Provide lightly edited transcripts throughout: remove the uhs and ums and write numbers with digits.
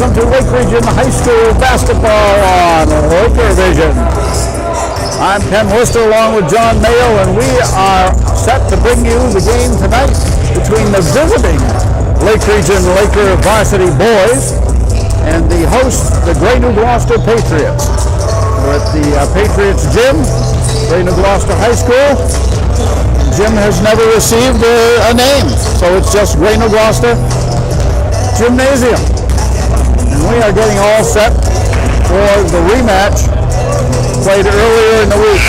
welcome to Lake Region High School basketball on Laker Vision. I'm Ken Worcester along with John Mayo, and we are set to bring you the game tonight between the visiting Lake Region Laker Varsity boys and the host, the Grey New Gloucester Patriots. We're at the Patriots gym, Grey New Gloucester High School. Gym has never received a name, so it's just Grey New Gloucester Gymnasium. And we are getting all set for the rematch played earlier in the week.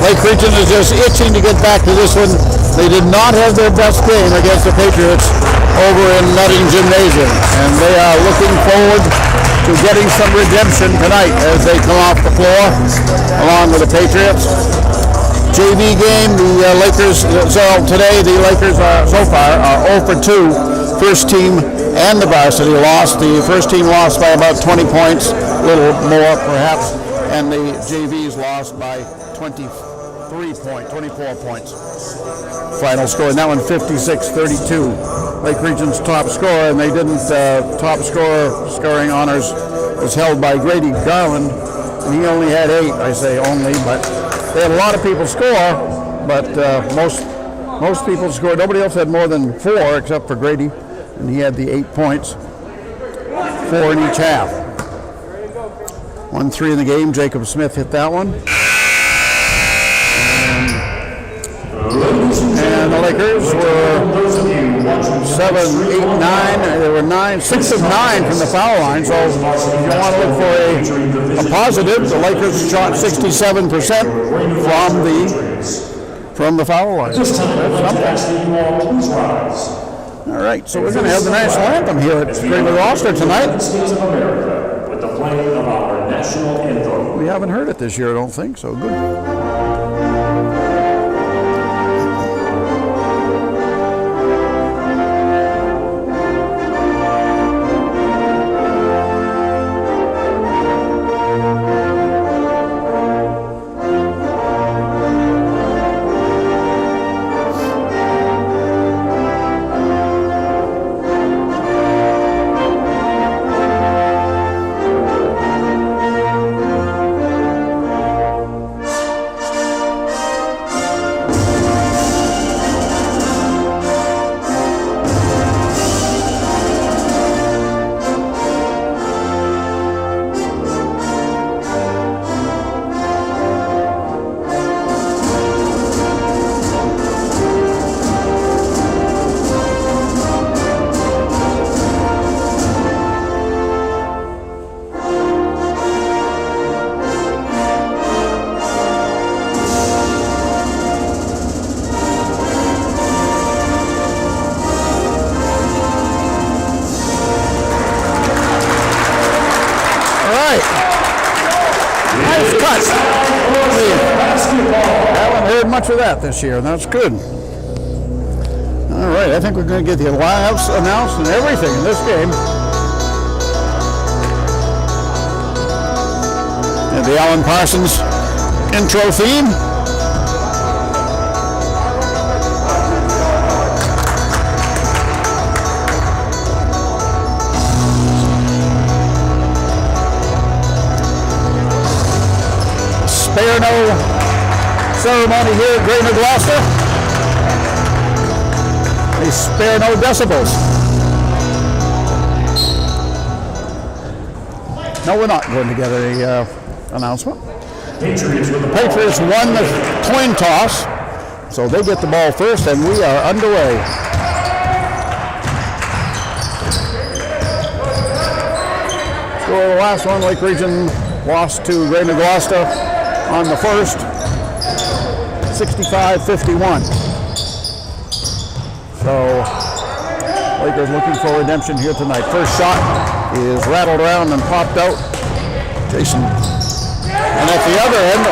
Lake Region is just itching to get back to this one. They did not have their best game against the Patriots over in Nutting Gymnasium, and they are looking forward to getting some redemption tonight as they come off the floor along with the Patriots. JV game, the Lakers, so today the Lakers are so far are 0 for 2. First team and the varsity lost. The first team lost by about 20 points, a little more perhaps, and the JVs lost by 24 points. Final score, and that one 56-32. Lake Region's top scorer, and they didn't, top scoring honors was held by Grady Garland, and he only had 8, I say only, but they had a lot of people score, but most people scored. Nobody else had more than 4 except for Grady, and he had the 8 points, 4 in each half. 1-3 in the game. Jacob Smith hit that one. And the Lakers were 7, 8, 9. They were 6 of 9 from the foul line. So if you want to look for a positive, the Lakers shot 67% from the foul line. All right, so we're going to have the national anthem here at Grey New Gloucester tonight. We haven't heard it this year, I don't think, so good. Much of that this year, and that's good. All right, I think we're going to get the lives announced and everything in this game. And the Alan Parsons intro theme. Spare no ceremony here at Grey New Gloucester. They spare no decibels. No, we're not going to get an announcement. The Patriots won the coin toss, so they get the ball first, and we are underway. Score the last one, Lake Region lost to Grey New Gloucester on the first. 65-51. So, Lakers looking for redemption here tonight. First shot is rattled around and popped out. Jason. And at the other end,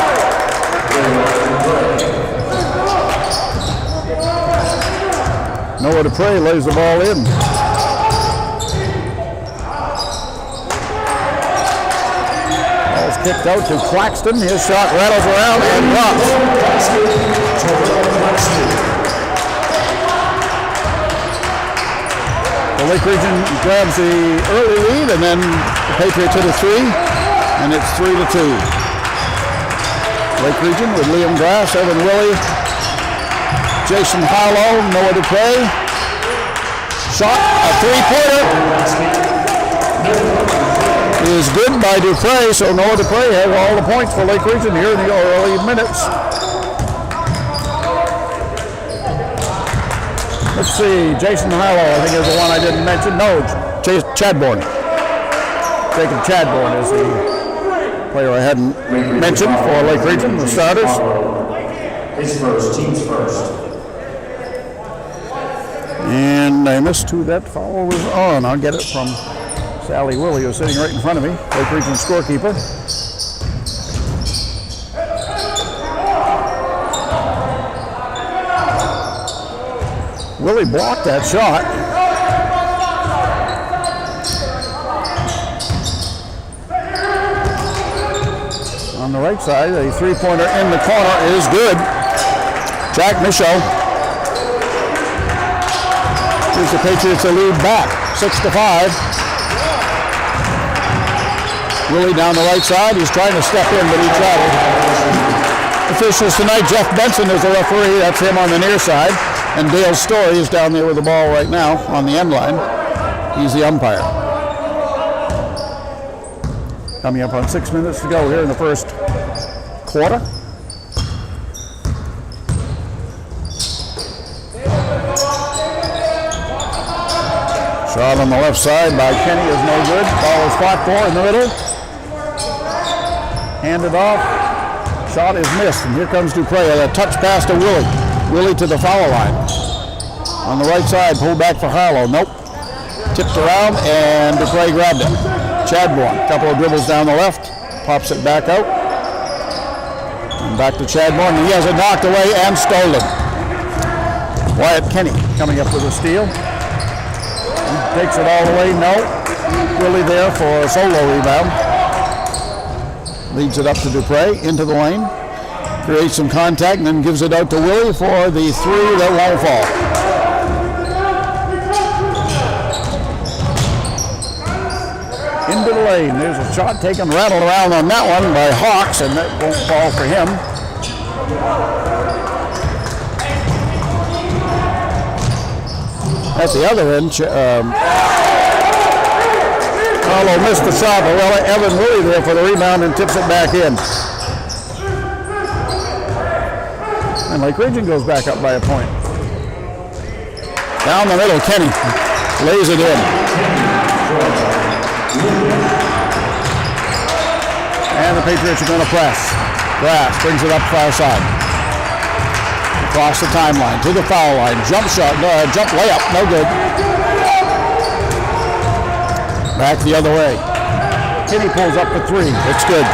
Noah Dupre lays the ball in. Ball's kicked out to Claxton. His shot rattles around and drops. The Lake Region grabs the early lead, and then the Patriots hit a 3, and it's 3-2. Lake Region with Liam Grass, Evan Willie, Jason Harlow, Noah Dupre. Shot, a three-pointer. Is good by Dupre, so Noah Dupre has all the points for Lake Region here in the early minutes. Let's see, Jason Harlow, I think is the one I didn't mention. No, Chadbourne. Jacob Chadbourne is the player I hadn't mentioned for Lake Region, the starters. His first, team's first. And I missed who that foul was on. I'll get it from Sally Willie, who's sitting right in front of me, Lake Region scorekeeper. Willie blocked that shot. On the right side, a three-pointer in the corner is good. Jack Michaud gives the Patriots a lead back, 6-5. Willie down the right side. He's trying to step in, but he traveled. Officials tonight, Jeff Benson is the referee. That's him on the near side. And Dale Story is down there with the ball right now on the end line. He's the umpire. Coming up on 6 minutes to go here in the first quarter. Shot on the left side by Kenny is no good. Ball is fought for in the middle. Handed off. Shot is missed, and here comes Dupre. A touch pass to Willie. Willie to the foul line. On the right side, pulled back for Harlow. Nope. Tipped around, and Dupre grabbed it. Chadbourne, a couple of dribbles down the left. Pops it back out. And back to Chadbourne. He has it knocked away and stolen. Wyatt Kenny coming up with a steal. Takes it all the way. No. Willie there for a solo rebound. Leads it up to Dupre into the lane. Creates some contact and then gives it out to Willie for the three that won't fall. Into the lane. There's a shot taken, rattled around on that one by Hawks, and that won't fall for him. At the other end, Harlow missed the shot, but well, Evan Willie there for the rebound and tips it back in. And Lake Region goes back up by a point. Down the middle, Kenny lays it in. And the Patriots are going to press. Grass brings it up far side. Across the timeline to the foul line. Jump shot, jump layup, no good. Back the other way. Kenny pulls up for three. It's good.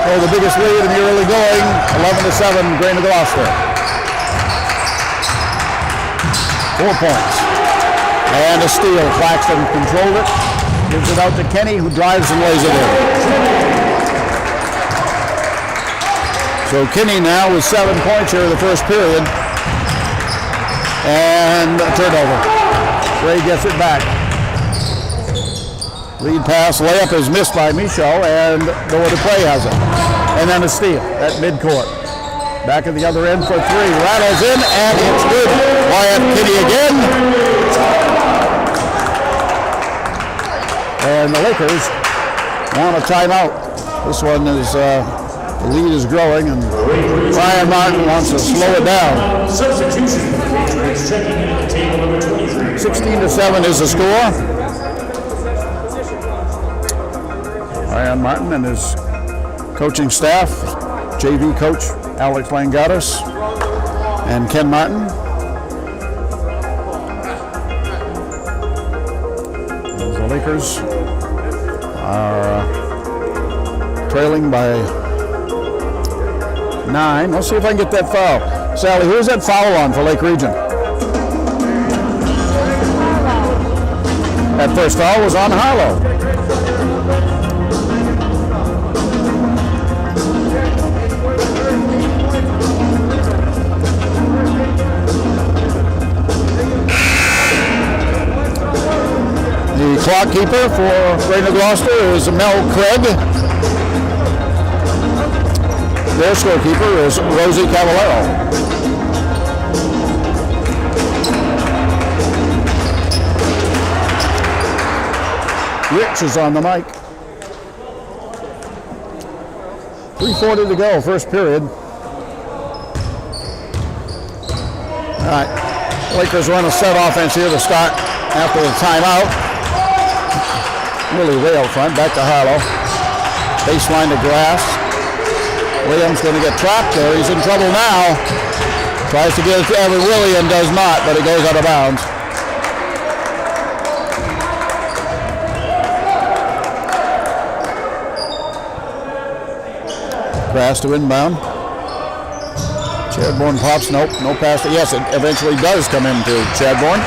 Oh, the biggest lead in the early going, 11-7, Grain of Gloucester. 4 points. And a steal. Claxton controlled it. Gives it out to Kenny, who drives and lays it in. So Kenny now with 7 points here in the first period. And a turnover. Ray gets it back. Lead pass, layup is missed by Michaud, and Noah Dupre has it. And then a steal at midcourt. Back at the other end for three. Rattles in, and it's good. Wyatt Kenny again. And the Lakers want a timeout. This one is, the lead is growing, and Brian Martin wants to slow it down. Substitution. Checking in at table number 23. 16-7 is the score. Brian Martin and his coaching staff, JV coach Alex Langaris and Ken Martin. The Lakers are trailing by 9. Let's see if I can get that foul. Sally, who's that foul on for Lake Region? That first foul was on Harlow. clock keeper for Greater Gloucester is Mel Craig. Their scorekeeper is Rosie Cavallero. Rich is on the mic. 3:40 to go, first period. All right, Lakers run a set offense here to start after the timeout. Willie way out front, back to Harlow. Baseline to Grass. Williams going to get trapped there. He's in trouble now. Tries to get it to Evan Willie and does not, but it goes out of bounds. Grass to inbound. Chadbourne pops. Nope, no pass. Yes, it eventually does come into Chadbourne.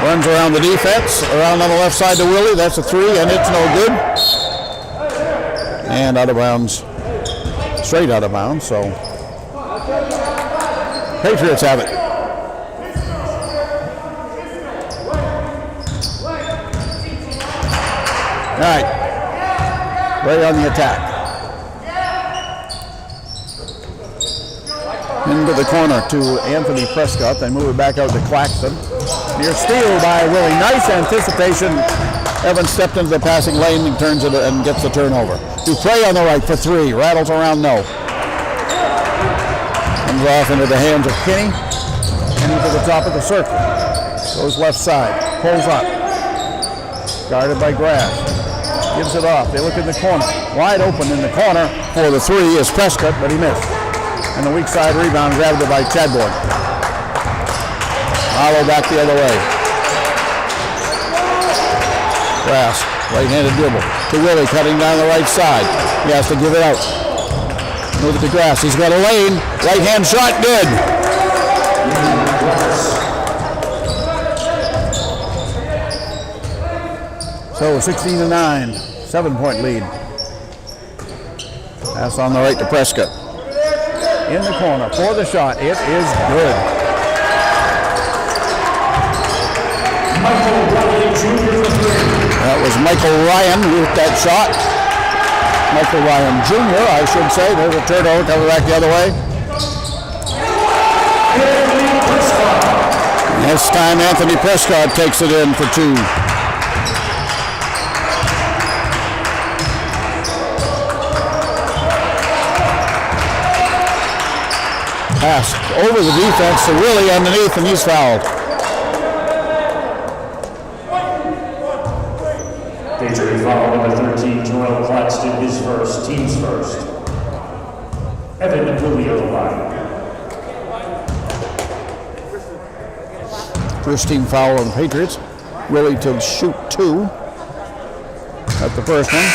Runs around the defense. Around on the left side to Willie. That's a three, and it's no good. And out of bounds. Straight out of bounds, so Patriots have it. All right. Right on the attack. Into the corner to Anthony Prescott. They move it back out to Claxton. Near steal by Willie. Nice anticipation. Evans stepped into the passing lane and turns it and gets the turnover. Dupre on the right for three. Rattles around, no. Comes off into the hands of Kinney. Kinney to the top of the circle. Goes left side. Pulls up. Guarded by Grass. Gives it off. They look in the corner. Wide open in the corner for the three is Prescott, but he missed. And the weak side rebound grabbed it by Chadbourne. Hollow back the other way. Grass, right-handed dribble to Willie, cutting down the right side. He has to give it out. Move it to Grass. He's got a lane. Right-hand shot, good. So 16-9, 7-point lead. Pass on the right to Prescott. In the corner for the shot. It is good. That was Michael Ryan with that shot. Michael Ryan Jr., I should say. There's a turnover coming back the other way. This time Anthony Prescott takes it in for two. Pass over the defense to Willie underneath, and he's fouled. Patriot foul number 13, Joel Claxton, his first, team's first. Evan Willie on the line. First team foul on the Patriots. Willie to shoot two. That's the first one.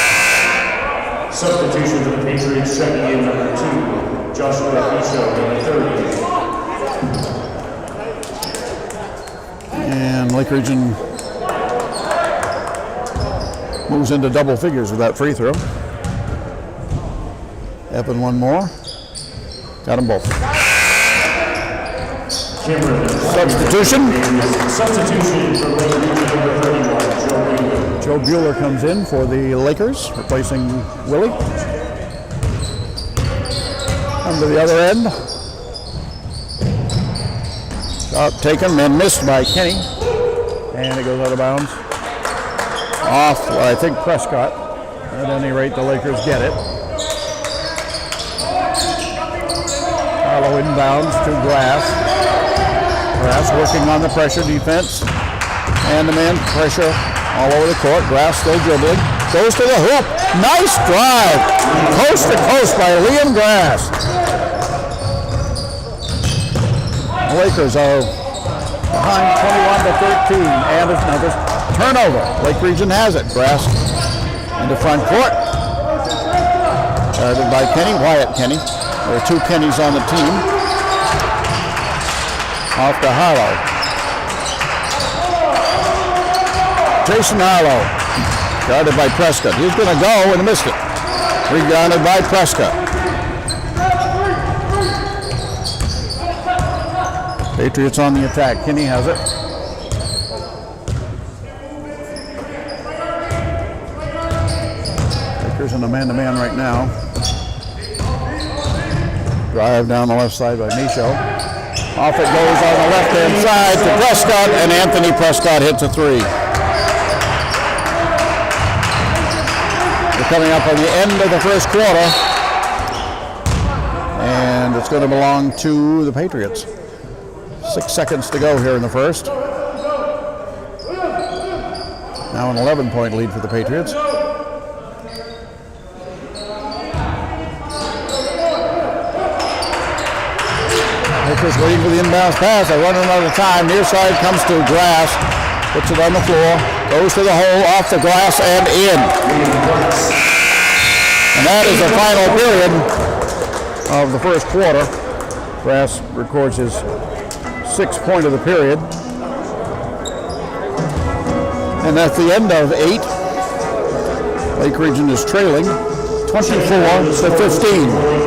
Substitution for the Patriots, checking in number 2. Joshua Fisher, number 30. And Lake Region moves into double figures with that free throw. Evan one more. Got them both. Substitution. Substitution for Lake Region number 31, Joe Bueller. Joe Bueller comes in for the Lakers, replacing Willie. To the other end. Shot taken and missed by Kenny. And it goes out of bounds. Off, well, I think Prescott. At any rate, the Lakers get it. Harlow inbounds to Grass. Grass working on the pressure defense. And the man pressure all over the court. Grass still dribbling. Goes to the hoop. Nice drive. Coast to coast by Liam Grass. The Lakers are behind 21-13. And it's another turnover. Lake Region has it. Grass into front court. Guarded by Kenny. Wyatt Kenny. There are two Kennys on the team. Off to Harlow. Jason Harlow. Guarded by Prescott. He's going to go and missed it. Rebounded by Prescott. Patriots on the attack. Kinney has it. Lakers in a man-to-man right now. Drive down the left side by Micho. Off it goes on the left-hand side to Prescott, and Anthony Prescott hits a three. We're coming up on the end of the first quarter, and it's going to belong to the Patriots. 6 seconds to go here in the first. Now an 11-point lead for the Patriots. Lakers waiting for the inbounds pass. They're running out of time. Near side comes to Grass. Puts it on the floor. Goes to the hole, off the glass, and in. And that is the final period of the first quarter. Grass records his 6th point of the period. And at the end of 8, Lake Region is trailing 24-15.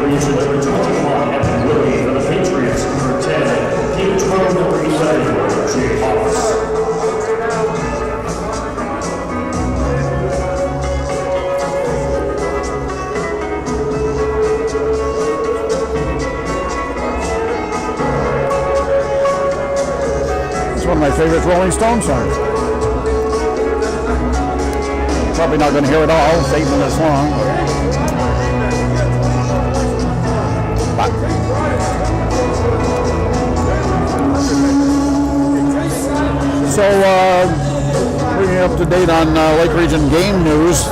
It's one of my favorite Rolling Stones songs. Probably not going to hear it all, it's 8 minutes long. But so, bringing you up to date on Lake Region game news,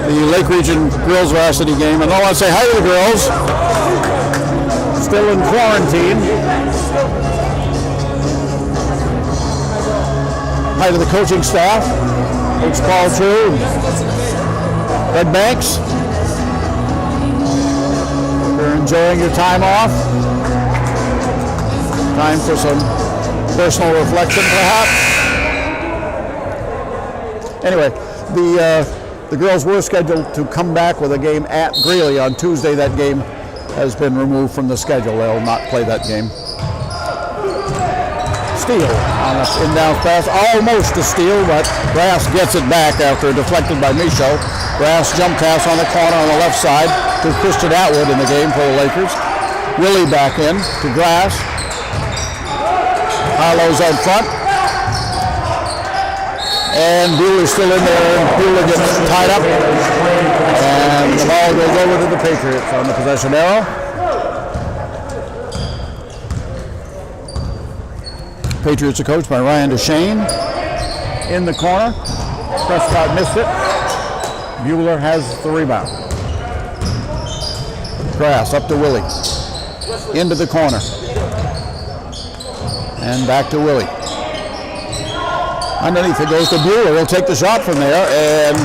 the Lake Region girls varsity game, and I want to say hi to the girls, still in quarantine. Hi to the coaching staff, Coach Paul True, Red Banks. You're enjoying your time off. Time for some personal reflection, perhaps. Anyway, the girls were scheduled to come back with a game at Greeley on Tuesday. That game has been removed from the schedule. They'll not play that game. Steal on an inbound pass, almost a steal, but Grass gets it back after deflected by Micho. Grass jump pass on the corner on the left side to Christian Atwood in the game for the Lakers. Willie back in to Grass. Harlow's out front. And Bueller's still in there. Bueller gets tied up. And the ball goes over to the Patriots on the possession arrow. Patriots are coached by Ryan DeShane. In the corner. Prescott missed it. Bueller has the rebound. Grass up to Willie. Into the corner. And back to Willie. Underneath it goes to Bueller. He'll take the shot from there, and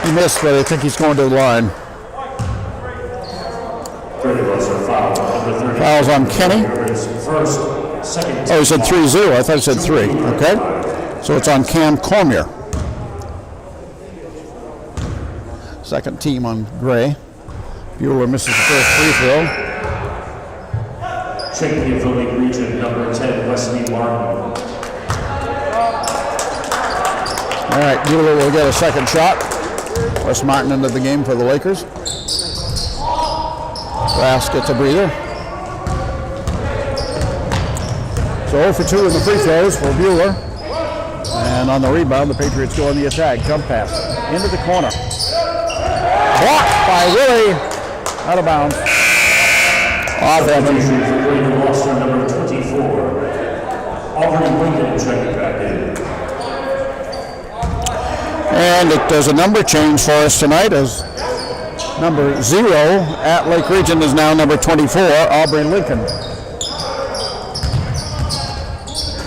he missed, but I think he's going to the line. Fouls on Kenny. Oh, he said 3-0. I thought he said 3. Okay. So it's on Cam Cormier. Second team on Gray. Bueller misses the first free throw. Champion of the Lake Region, number 10, Wesley Martin. All right, Bueller will get a second shot. Wes Martin into the game for the Lakers. Grass gets a breather. So 0 for 2 in the free throws for Bueller. And on the rebound, the Patriots go on the attack. Jump pass into the corner. Blocked by Willie. Out of bounds. Substitution for Gloucester, number 24. Aubrey Lincoln checking back in. And there's a number change for us tonight, as number 0 at Lake Region is now number 24, Aubrey Lincoln.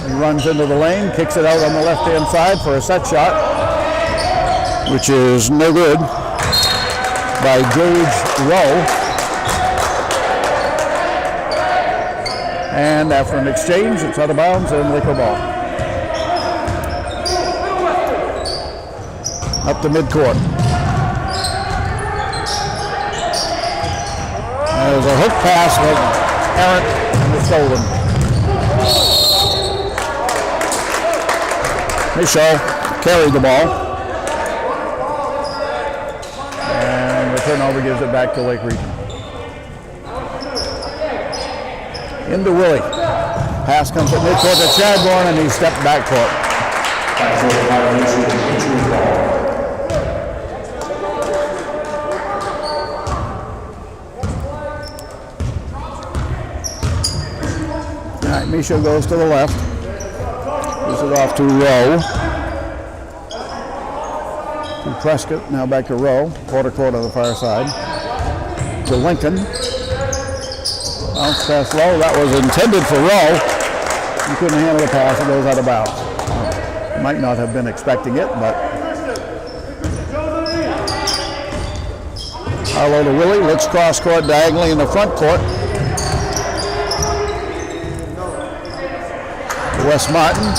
He runs into the lane, kicks it out on the left-hand side for a set shot, which is no good, by Gage Rowe. And after an exchange, it's out of bounds and Laker ball. Up to midcourt. There's a hook pass, but errant and it's stolen. Micho carried the ball. And the turnover gives it back to Lake Region. Into Willie. Pass comes at midcourt to Chadbourne, and he stepped backcourt. Backcourt violation, Patriots ball. All right, Misha goes to the left. Gives it off to Rowe. To Prescott, now back to Rowe. Quarter court on the far side. To Lincoln. Bounce pass low. That was intended for Rowe. He couldn't handle the pass. It goes out of bounds. Might not have been expecting it, but. Harlow to Willie. Looks cross court diagonally in the front court. Wes Martin.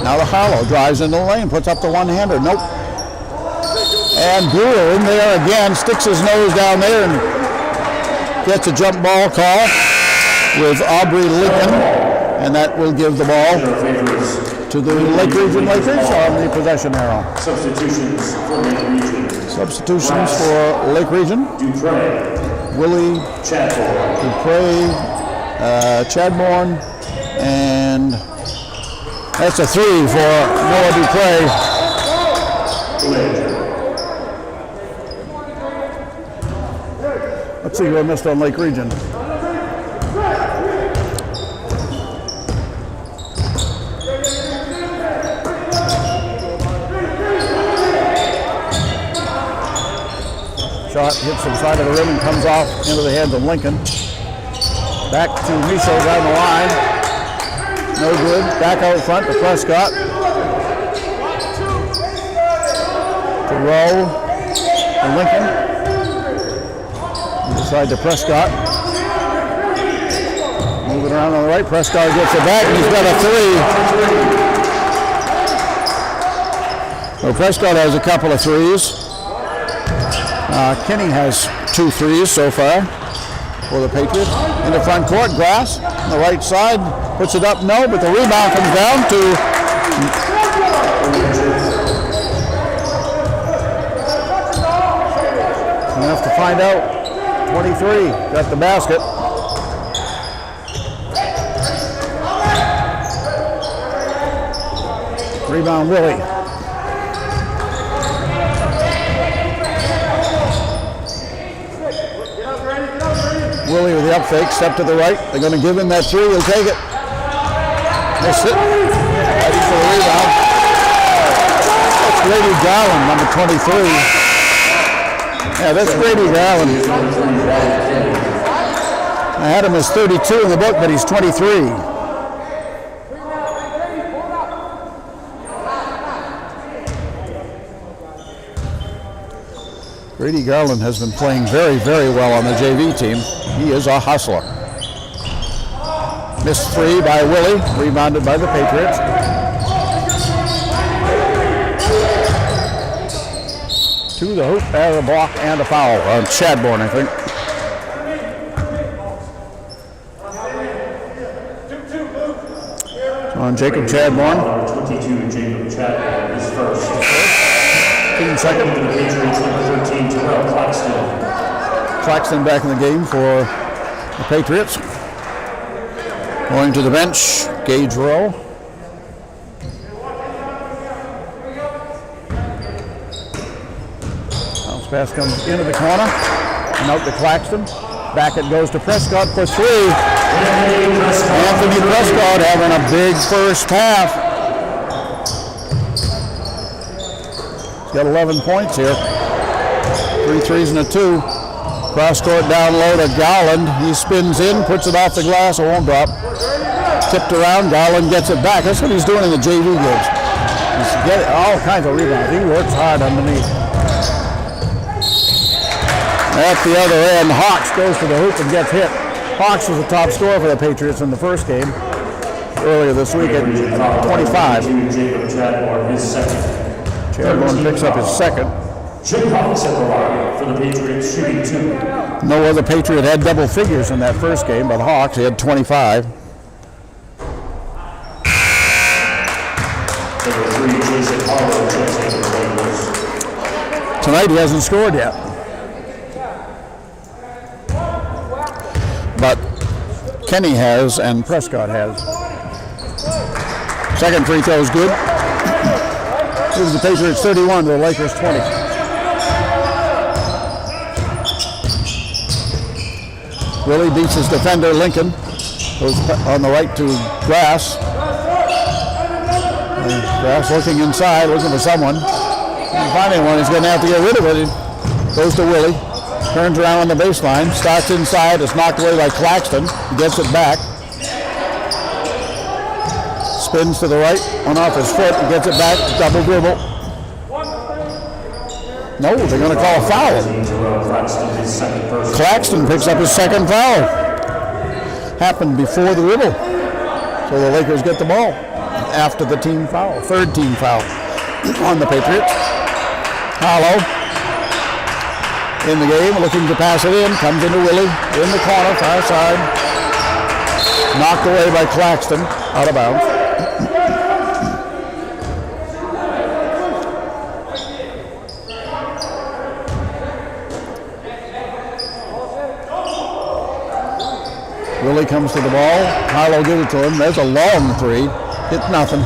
Now to Harlow. Drives into the lane. Puts up the one-hander. Nope. And Brewer in there again. Sticks his nose down there and gets a jump ball call with Aubrey Lincoln, and that will give the ball to the Lake Region Lakers on the possession arrow. Substitutions for Lake Region. Substitutions for Lake Region. Dupre. Willie Chadbourne. Dupre, Chadbourne, and that's a 3 for Noah Dupre. Let's see who I missed on Lake Region. Shot hits the side of the rim and comes off into the hands of Lincoln. Back to Miso down the line. No good. Back out front to Prescott. To Rowe. To Lincoln. Inside to Prescott. Moving around on the right. Prescott gets it back and he's got a 3. Well, Prescott has a couple of threes. Kinney has 2 threes so far for the Patriots. In the front court, Grass on the right side. Puts it up, no, but the rebound comes down to enough to find out. 23 got the basket. Rebound Willie. Willie with the up fake, step to the right. They're going to give him that 3. He'll take it. Missed it. Ready for the rebound. That's Grady Garland, number 23. Yeah, that's Grady Garland. I had him as 32 in the book, but he's 23. Grady Garland has been playing very, very well on the JV team. He is a hustler. Missed 3 by Willie, rebounded by the Patriots. To the hoop, and a block and a foul on Chadbourne, I think. On Jacob Chadbourne. 22, Jacob Chadbourne is first. 15 second. To the Patriots, number 13, Terrell Claxton. Claxton back in the game for the Patriots. Going to the bench, Gage Rowe. Bounce pass comes into the corner and out to Claxton. Back it goes to Prescott for 3. Anthony Prescott having a big first half. He's got 11 points here. 3 threes and a 2. Cross court down low to Garland. He spins in, puts it off the glass, it won't drop. Tipped around, Garland gets it back. That's what he's doing in the JV games. He's getting all kinds of rebounds. He works hard underneath. At the other end, Hawks goes to the hoop and gets hit. Hawks was the top scorer for the Patriots in the first game earlier this week at 25. Jacob Chadbourne, his second. Chadbourne picks up his second. Jim Hawks at the line for the Patriots, shooting 2. No other Patriot had double figures in that first game, but Hawks had 25. Number 3, Jason Harlow, checks in for the Lakers. Tonight he hasn't scored yet. but Kenny has and Prescott has. Second free throw is good. Gives the Patriots 31 to the Lakers 20. Willie beats his defender, Lincoln. Goes on the right to Grass. Grass looking inside, looking for someone. Finding one, he's going to have to get rid of it. He goes to Willie. Turns around on the baseline. Starts inside. It's knocked away by Claxton. He gets it back. Spins to the right. One off his foot. He gets it back. Double dribble. No, they're going to call a foul. Claxton picks up his second foul. Happened before the dribble. So the Lakers get the ball after the team foul. Third team foul on the Patriots. Harlow in the game, looking to pass it in. Comes into Willie in the corner, far side. Knocked away by Claxton, out of bounds. Willie comes to the ball. Harlow gives it to him. There's a long three. Hit nothing.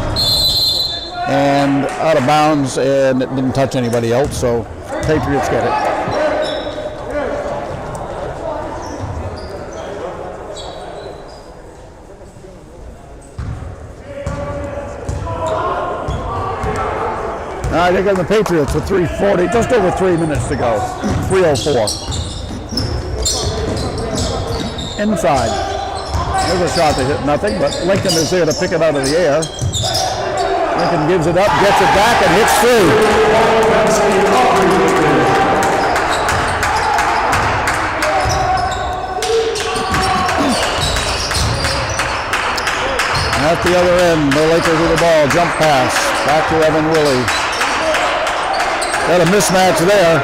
And out of bounds, and it didn't touch anybody else, so Patriots get it. All right, they got the Patriots with 3:40, just over 3 minutes to go. 3:04. Inside. There's a shot that hit nothing, but Lincoln is there to pick it out of the air. Lincoln gives it up, gets it back, and hits three. At the other end, the Lakers with the ball, jump pass, back to Evan Willie. Got a mismatch there.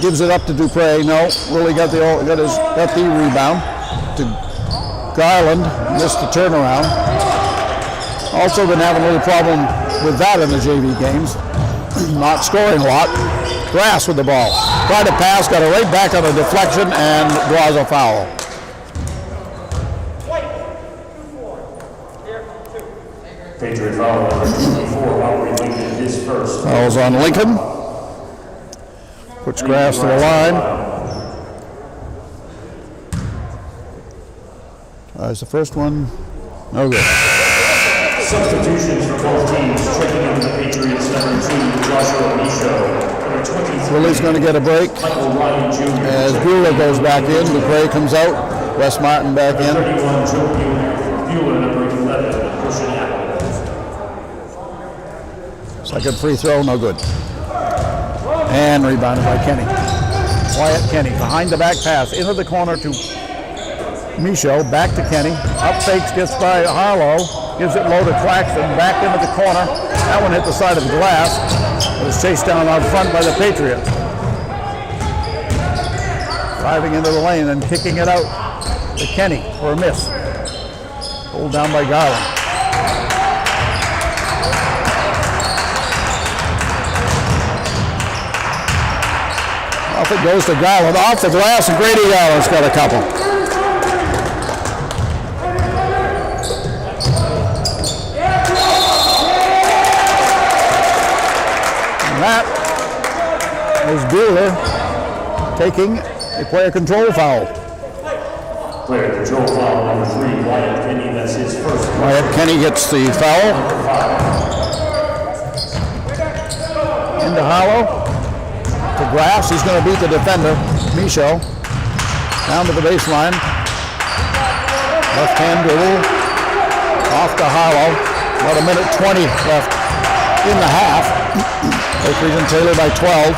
Gives it up to Dupre. No, Willie got the rebound to Garland. Missed the turnaround. Also been having a little problem with that in the JV games. Not scoring a lot. Grass with the ball. Tried to pass, got it right back on a deflection, and draws a foul. Patriot foul number 24, Lowry Lincoln, his first. Fouls on Lincoln. Puts Grass to the line. That's the first one. No good. Substitutions for both teams. Checking in the Patriots, number 2, Joshua Michaud. Number 23. Willie's going to get a break. Michael Ryan Jr. As Bueller goes back in, Dupre comes out. Wes Martin back in. 31, Joe Bueller, number 11, Christian Apple. Second free throw, no good. And rebounded by Kenny. Wyatt Kenny, behind the back pass, into the corner to Michaud, back to Kenny. Up fakes, gets by Harlow. Gives it low to Claxton, back into the corner. That one hit the side of the glass. It was chased down out front by the Patriots. Driving into the lane and kicking it out to Kenny for a miss. Pulled down by Garland. Off it goes to Garland. Off the glass, and Grady Garland's got a couple. That is Bueller taking a player control foul. Player control foul number 3, Wyatt Kenny, that's his first. Wyatt Kenny gets the foul. Into Harlow. To Grass, he's going to beat the defender, Michaud. Down to the baseline. Left hand dribble. Off to Harlow. About a minute 20 left in the half. Lakers and Taylor by 12.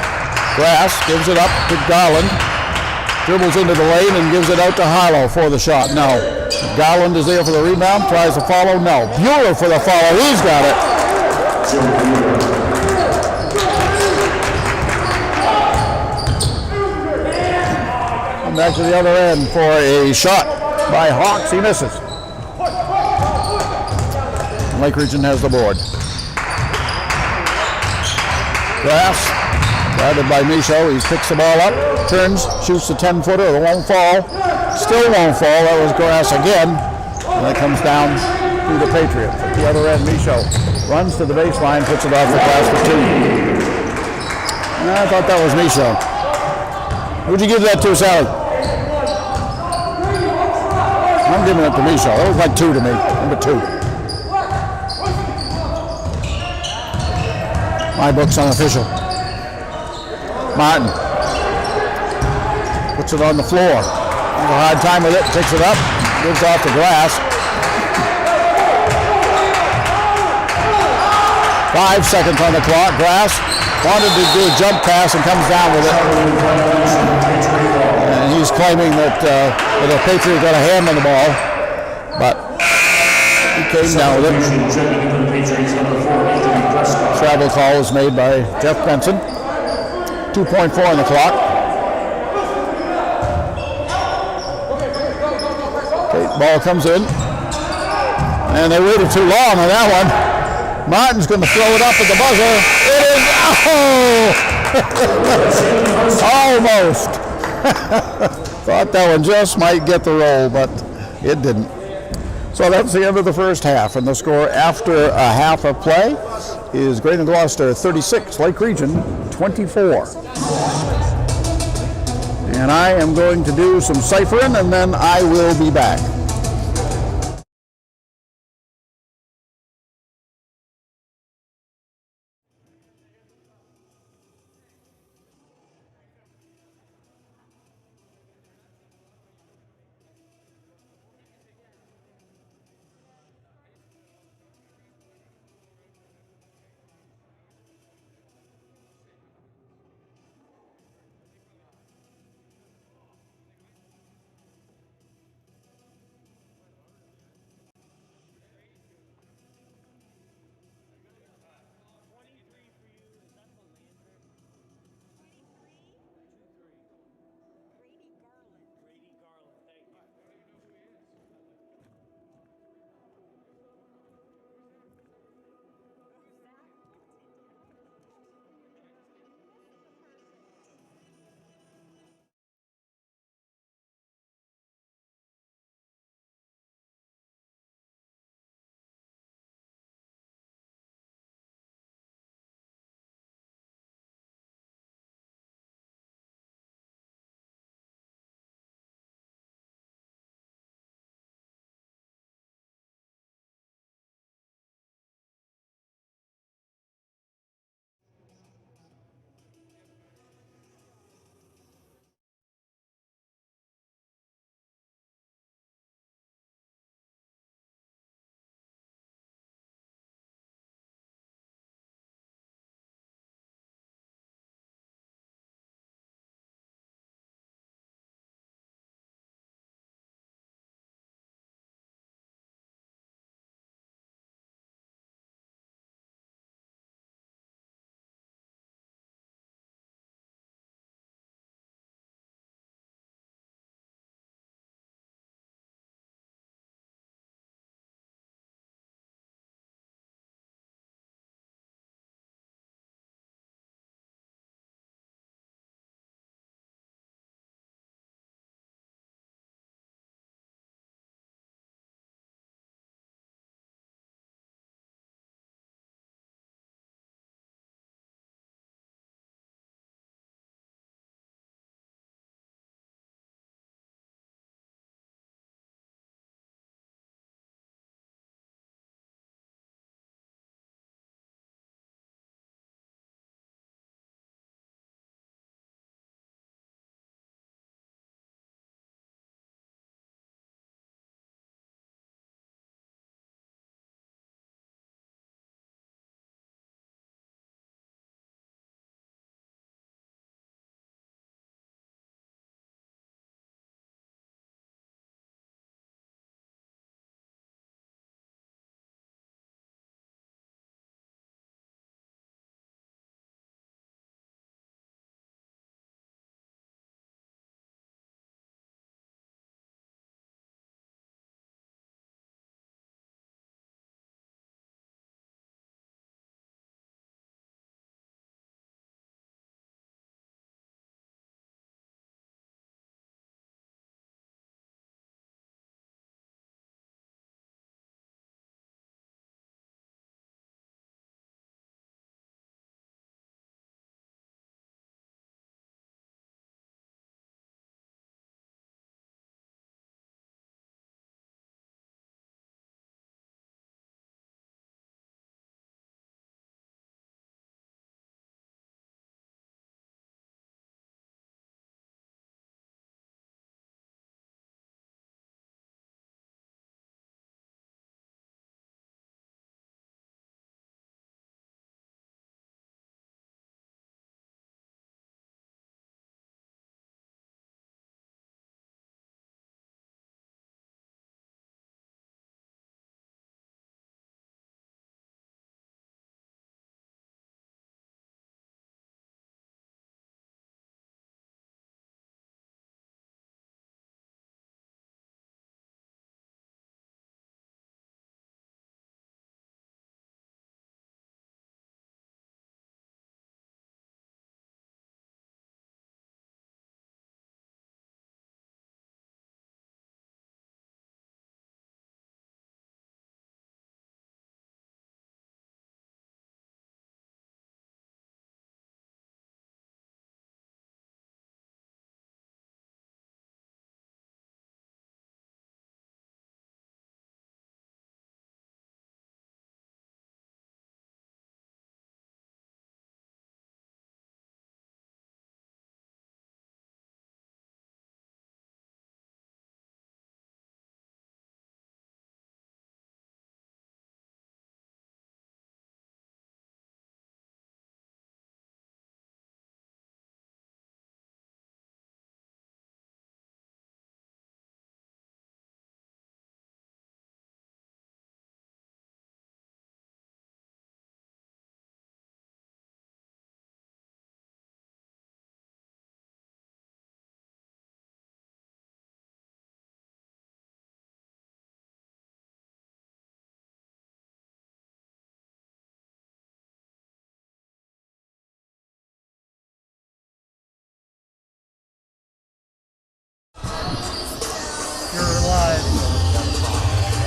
Grass gives it up to Garland. Dribbles into the lane and gives it out to Harlow for the shot. No. Garland is there for the rebound. Tries to follow. No. Bueller for the follow. He's got it. And back to the other end for a shot by Hawks. He misses. Lake Region has the board. Grass Guarded by Michaud. He picks the ball up, turns, shoots the 10-footer. It won't fall. Still won't fall. That was grass again. And it comes down to the Patriots. At the other end, Michaud runs to the baseline, puts it off the glass for 2. I thought that was Michaud. Who'd you give that to, Sally? I'm giving it to Michaud. That was like 2 to me. Number 2. My book's unofficial. Martin puts it on the floor. Has a hard time with it. Picks it up. Gives off the glass. 5 seconds on the clock. Glass wanted to do a jump pass and comes down with it. And he's claiming that the Patriots got a hand on the ball, but he came down with it. Travel call was made by Jeff Benson. 2.4 on the clock. Okay, ball comes in. And they waited too long on that one. Martin's going to throw it up at the buzzer. It is, almost. Thought that one just might get the roll, but it didn't. So that's the end of the first half, and the score after a half of play is Greater Gloucester 36, Lake Region 24. And I am going to do some ciphering, and then I will be back.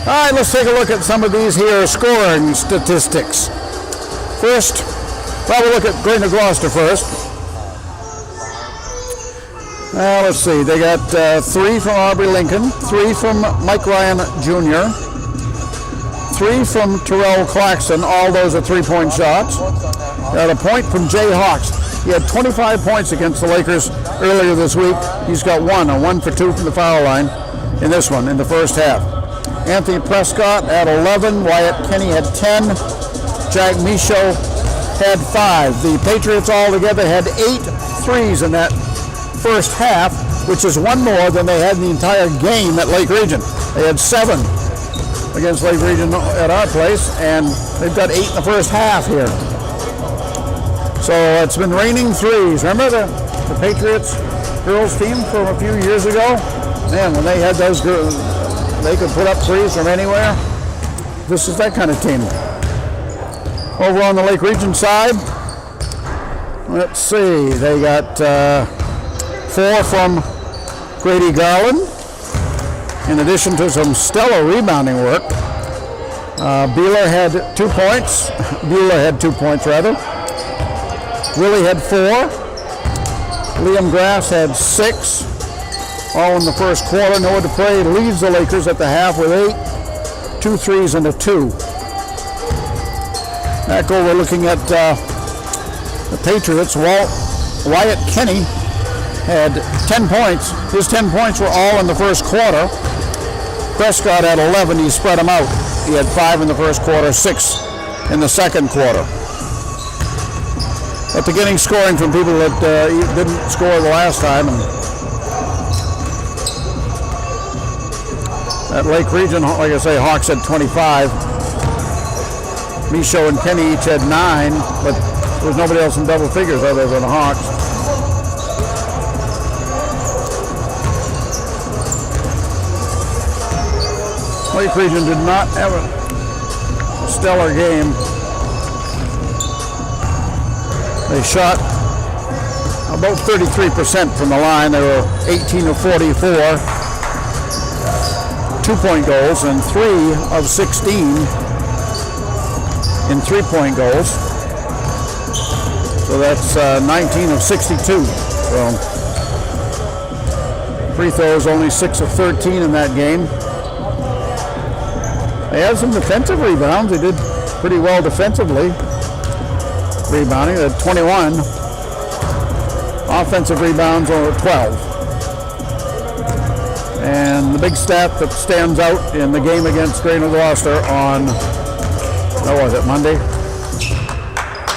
All right, let's take a look at some of these here scoring statistics. First, we'll look at going to Gloucester first. Let's see, they got 3 from Aubrey Lincoln, 3 from Mike Ryan Jr., 3 from Terrell Claxton, all those are 3-point shots. Got a point from Jay Hawks. He had 25 points against the Lakers earlier this week. He's got 1 for 2 from the foul line in this one, in the first half. Anthony Prescott had 11, Wyatt Kenny had 10, Jack Michaud had 5. The Patriots altogether had 8 threes in that first half, which is 1 more than they had in the entire game at Lake Region. They had 7 against Lake Region at our place, and they've got 8 in the first half here. So it's been raining threes. Remember the Patriots girls team from a few years ago? Man, when they had those girls, they could put up threes from anywhere. This is that kind of team. Over on the Lake Region side, let's see, they got 4 from Grady Garland, in addition to some stellar rebounding work. Beeler had 2 points. Beeler had 2 points, rather. Willie had 4. Liam Grass had 6. All in the first quarter. Noah Dupre leads the Lakers at the half with 8. 2 threes and a 2. Back over looking at the Patriots. Wyatt Kenny had 10 points. His 10 points were all in the first quarter. Prescott had 11. He spread them out. He had 5 in the first quarter, 6 in the second quarter. But they're getting scoring from people that didn't score the last time. And at Lake Region, like I say, Hawks had 25. Michaud and Kenny each had 9, but there was nobody else in double figures other than the Hawks. Lake Region did not have a stellar game. They shot about 33% from the line. They were 18 of 44, 2-point goals, and 3 of 16 in 3-point goals. So that's 19 of 62. So free throws only 6 of 13 in that game. They had some defensive rebounds. They did pretty well defensively. Rebounding, they had 21. Offensive rebounds are 12. And the big stat that stands out in the game against Greater Gloucester on, what was it, Monday?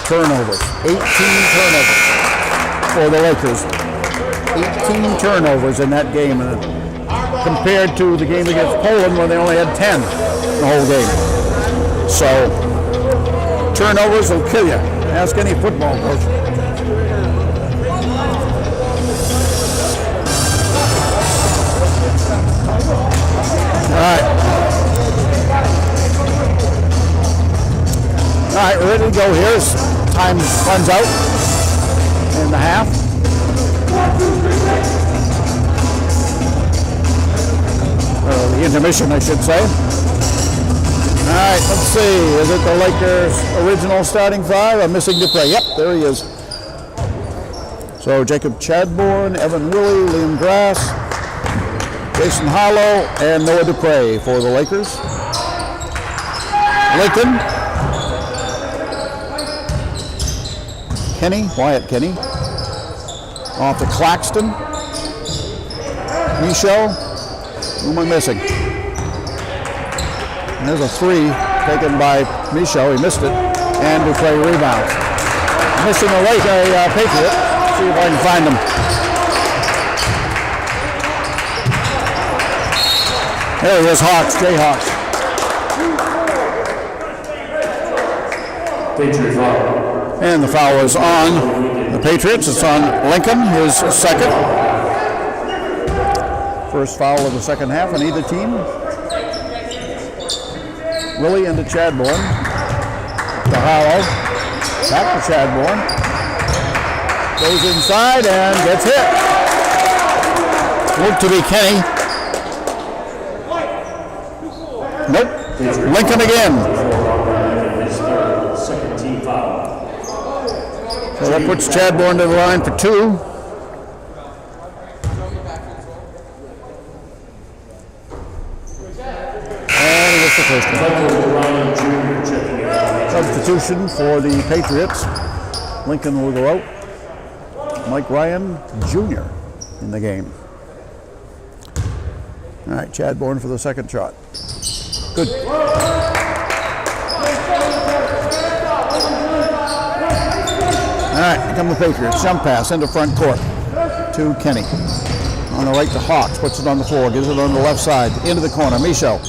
Turnovers. 18 turnovers for the Lakers. 18 turnovers in that game, compared to the game against Poland where they only had 10 the whole game. So turnovers will kill you. Ask any football coach. All right, we're ready to go here as time runs out in the half. The intermission, I should say. All right, let's see. Is it the Lakers' original starting 5? I'm missing Dupre. Yep, there he is. So Jacob Chadbourne, Evan Willie, Liam Grass, Jason Harlow, and Noah Dupre for the Lakers. Lincoln, Kenny, Wyatt Kenny, off to Claxton, Michaud. Who am I missing? And there's a 3 taken by Michaud. He missed it. And Dupre rebounds. Missing a Patriot. See if I can find him. There he is, Hawks, Jayhawks. Patriot foul. And the foul is on the Patriots. It's on Lincoln, his second. First foul of the second half on either team. Willie into Chadbourne. To Harlow. Back to Chadbourne. Goes inside and gets hit. Looked to be Kenny. Nope. Lincoln again. His third, second team foul. So that puts Chadbourne to the line for 2. And he gets the first one. Substitution for the Patriots. Lincoln will go out. Mike Ryan Jr. in the game. All right, Chadbourne for the second shot. Good. All right, here come the Patriots. Jump pass into front court to Kenny. On the right to Hawks. Puts it on the floor. Gives it on the left side. Into the corner. Michel.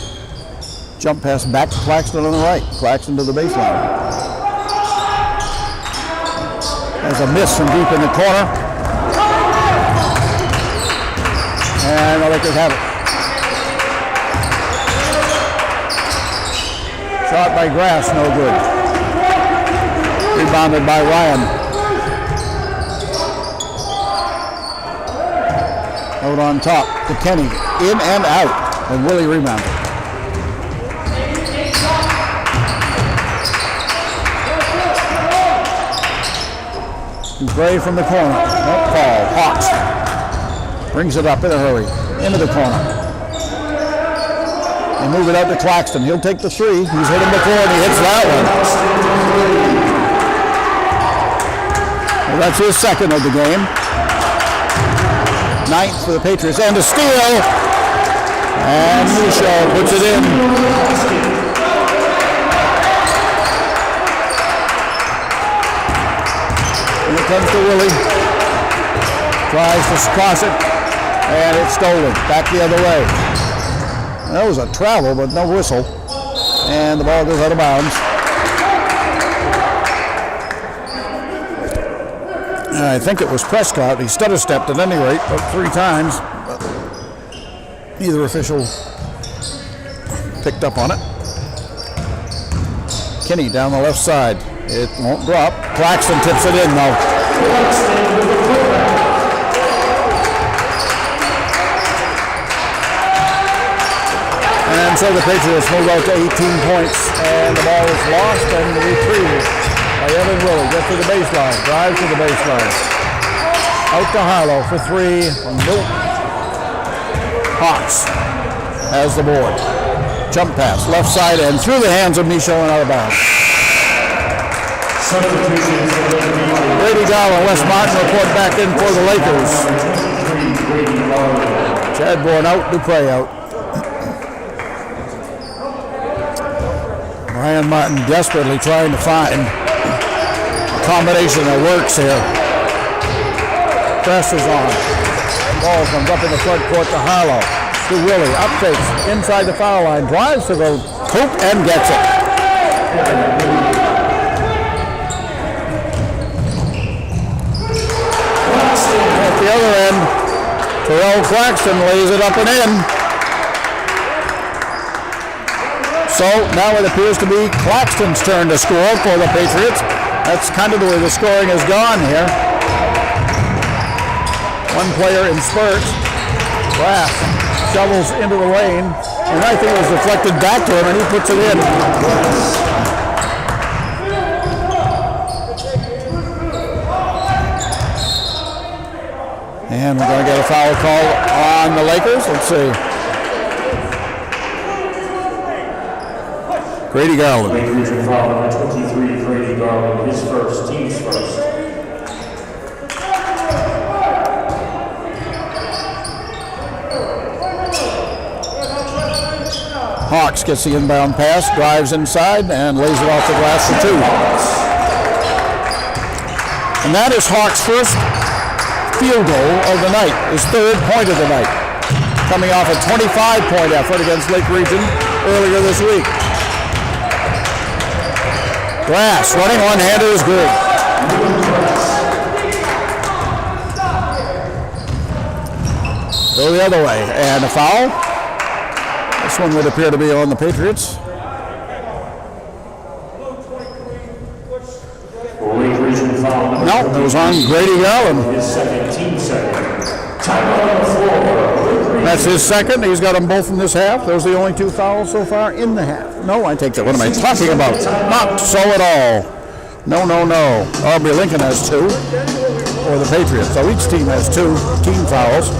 Jump pass back to Claxton on the right. Claxton to the baseline. There's a miss from deep in the corner. And the Lakers have it. Shot by Grass, no good. Rebounded by Ryan. Out on top to Kenny. In and out. And Willie rebounded. Gray from the corner. Don't fall. Hawks. Brings it up in a hurry. Into the corner. They move it out to Claxton. He'll take the 3. He's hit him before and he hits that one. Well, that's his second of the game. 9th for the Patriots. And a steal. And Michel puts it in. Here comes to Willie. Tries to cross it. And it's stolen. Back the other way. That was a travel, but no whistle. And the ball goes out of bounds. And I think it was Prescott. He stutter stepped at any rate, about 3 times. But neither official picked up on it. Kinney down the left side. It won't drop. Claxton tips it in though. And so the Patriots move out to 18 points. And the ball is lost and retrieved by Evan Willie. Gets to the baseline. Drives to the baseline. Out to Harlow for 3. Nope. Hawks has the board. Jump pass. Left side and through the hands of Michel and out of bounds. Brady Garland, West Martin report back in for the Lakers. Chadbourne out, Dupre out. Ryan Martin desperately trying to find a combination that works here. Press is on. Ball comes up in the front court to Harlow. To Willie, up fakes, inside the foul line, drives to the hoop and gets it. At the other end, Terrell Claxton lays it up and in. So now it appears to be Claxton's turn to score for the Patriots. That's kind of the way the scoring has gone here. One player in spurts. Grass shovels into the lane, and I think it was deflected back to him, and he puts it in. And we're going to get a foul call on the Lakers. Let's see. Grady Garland. Lakers are foul number 23, Grady Garland, his first, team's first. Hawks gets the inbound pass, drives inside, and lays it off the glass for 2. And that is Hawks' first field goal of the night, his 3rd point of the night, coming off a 25-point effort against Lake Region earlier this week. Grass running one-hander is good. Go the other way, and a foul. This one would appear to be on the Patriots. No, it was on Grady Garland. His second, team second. Time on the floor. That's his second. He's got them both in this half. Those are the only 2 fouls so far in the half. No, I take that. What am I talking about? Not so at all. No. Aubrey Lincoln has 2 for the Patriots. So each team has 2 team fouls.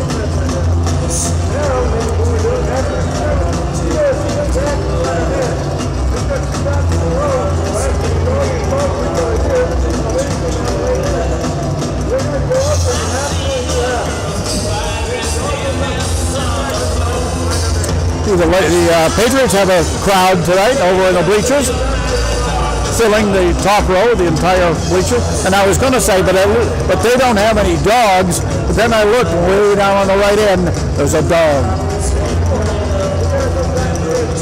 The Patriots have a crowd tonight over in the bleachers, filling the top row, the entire bleacher. And I was going to say, but they don't have any dogs. But then I looked way down on the right end. There's a dog.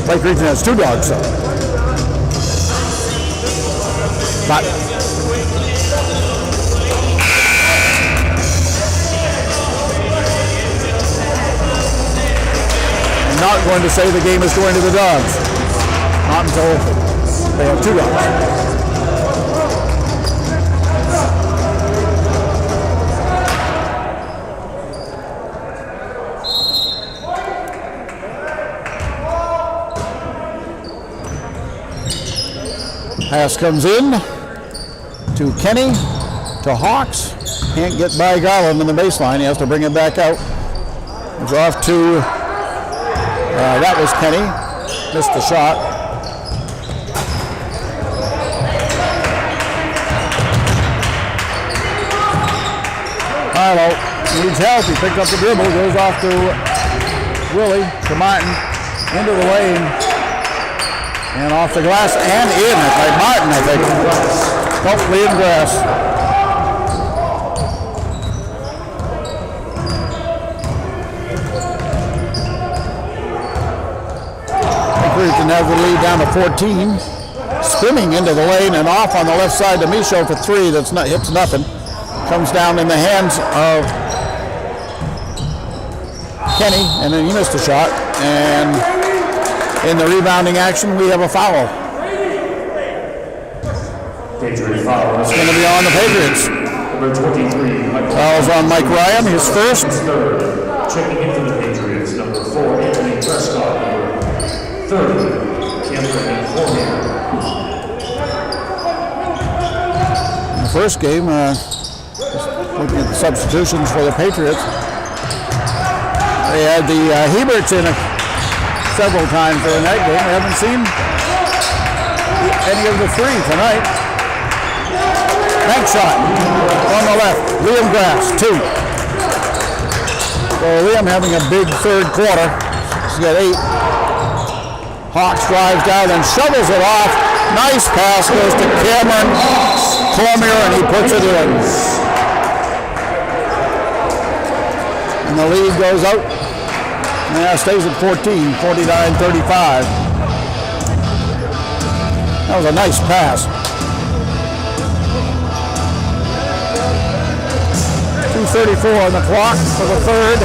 Lake Region has 2 dogs, though. But not going to say the game is going to the dogs. Not until they have 2 dogs. Pass comes in to Kenny, to Hawks. Can't get by Garland in the baseline. He has to bring it back out. It's off to that was Kenny. Missed the shot. Harlow needs help. He picked up the dribble. Goes off to Willie, to Martin. Into the lane. And off the glass and in. By Martin, I think. Nope, Liam Grass. Can have the lead down to 14. Spinning into the lane and off on the left side to Michaud for 3. That's not hits nothing. Comes down in the hands of Kenny, and then he missed a shot. And in the rebounding action, we have a foul. Patriot foul. It's going to be on the Patriots. Number 23. Foul's on Mike Ryan, his first. Third. Checking in for the Patriots. Number 4, Anthony Prescott. 30, Cameron Cormier. In the first game, looking at the substitutions for the Patriots, they had the Heberts in several times during that game. We haven't seen any of the 3 tonight. Bank shot on the left, Liam Grass, 2. So Liam having a big third quarter. He's got 8. Hawks drives down and shovels it off. Nice pass goes to Cameron Cormier, and he puts it in. And the lead goes out. Now stays at 14, 49-35. That was a nice pass. 2:34 on the clock for the third.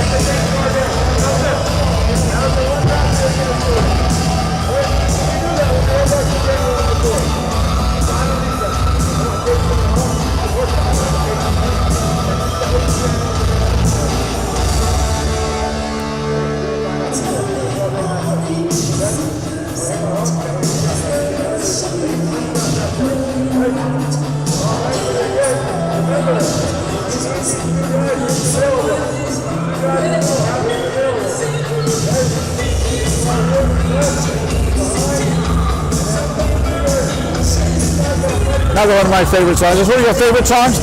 Another one of my favorite songs. Is one of your favorite songs?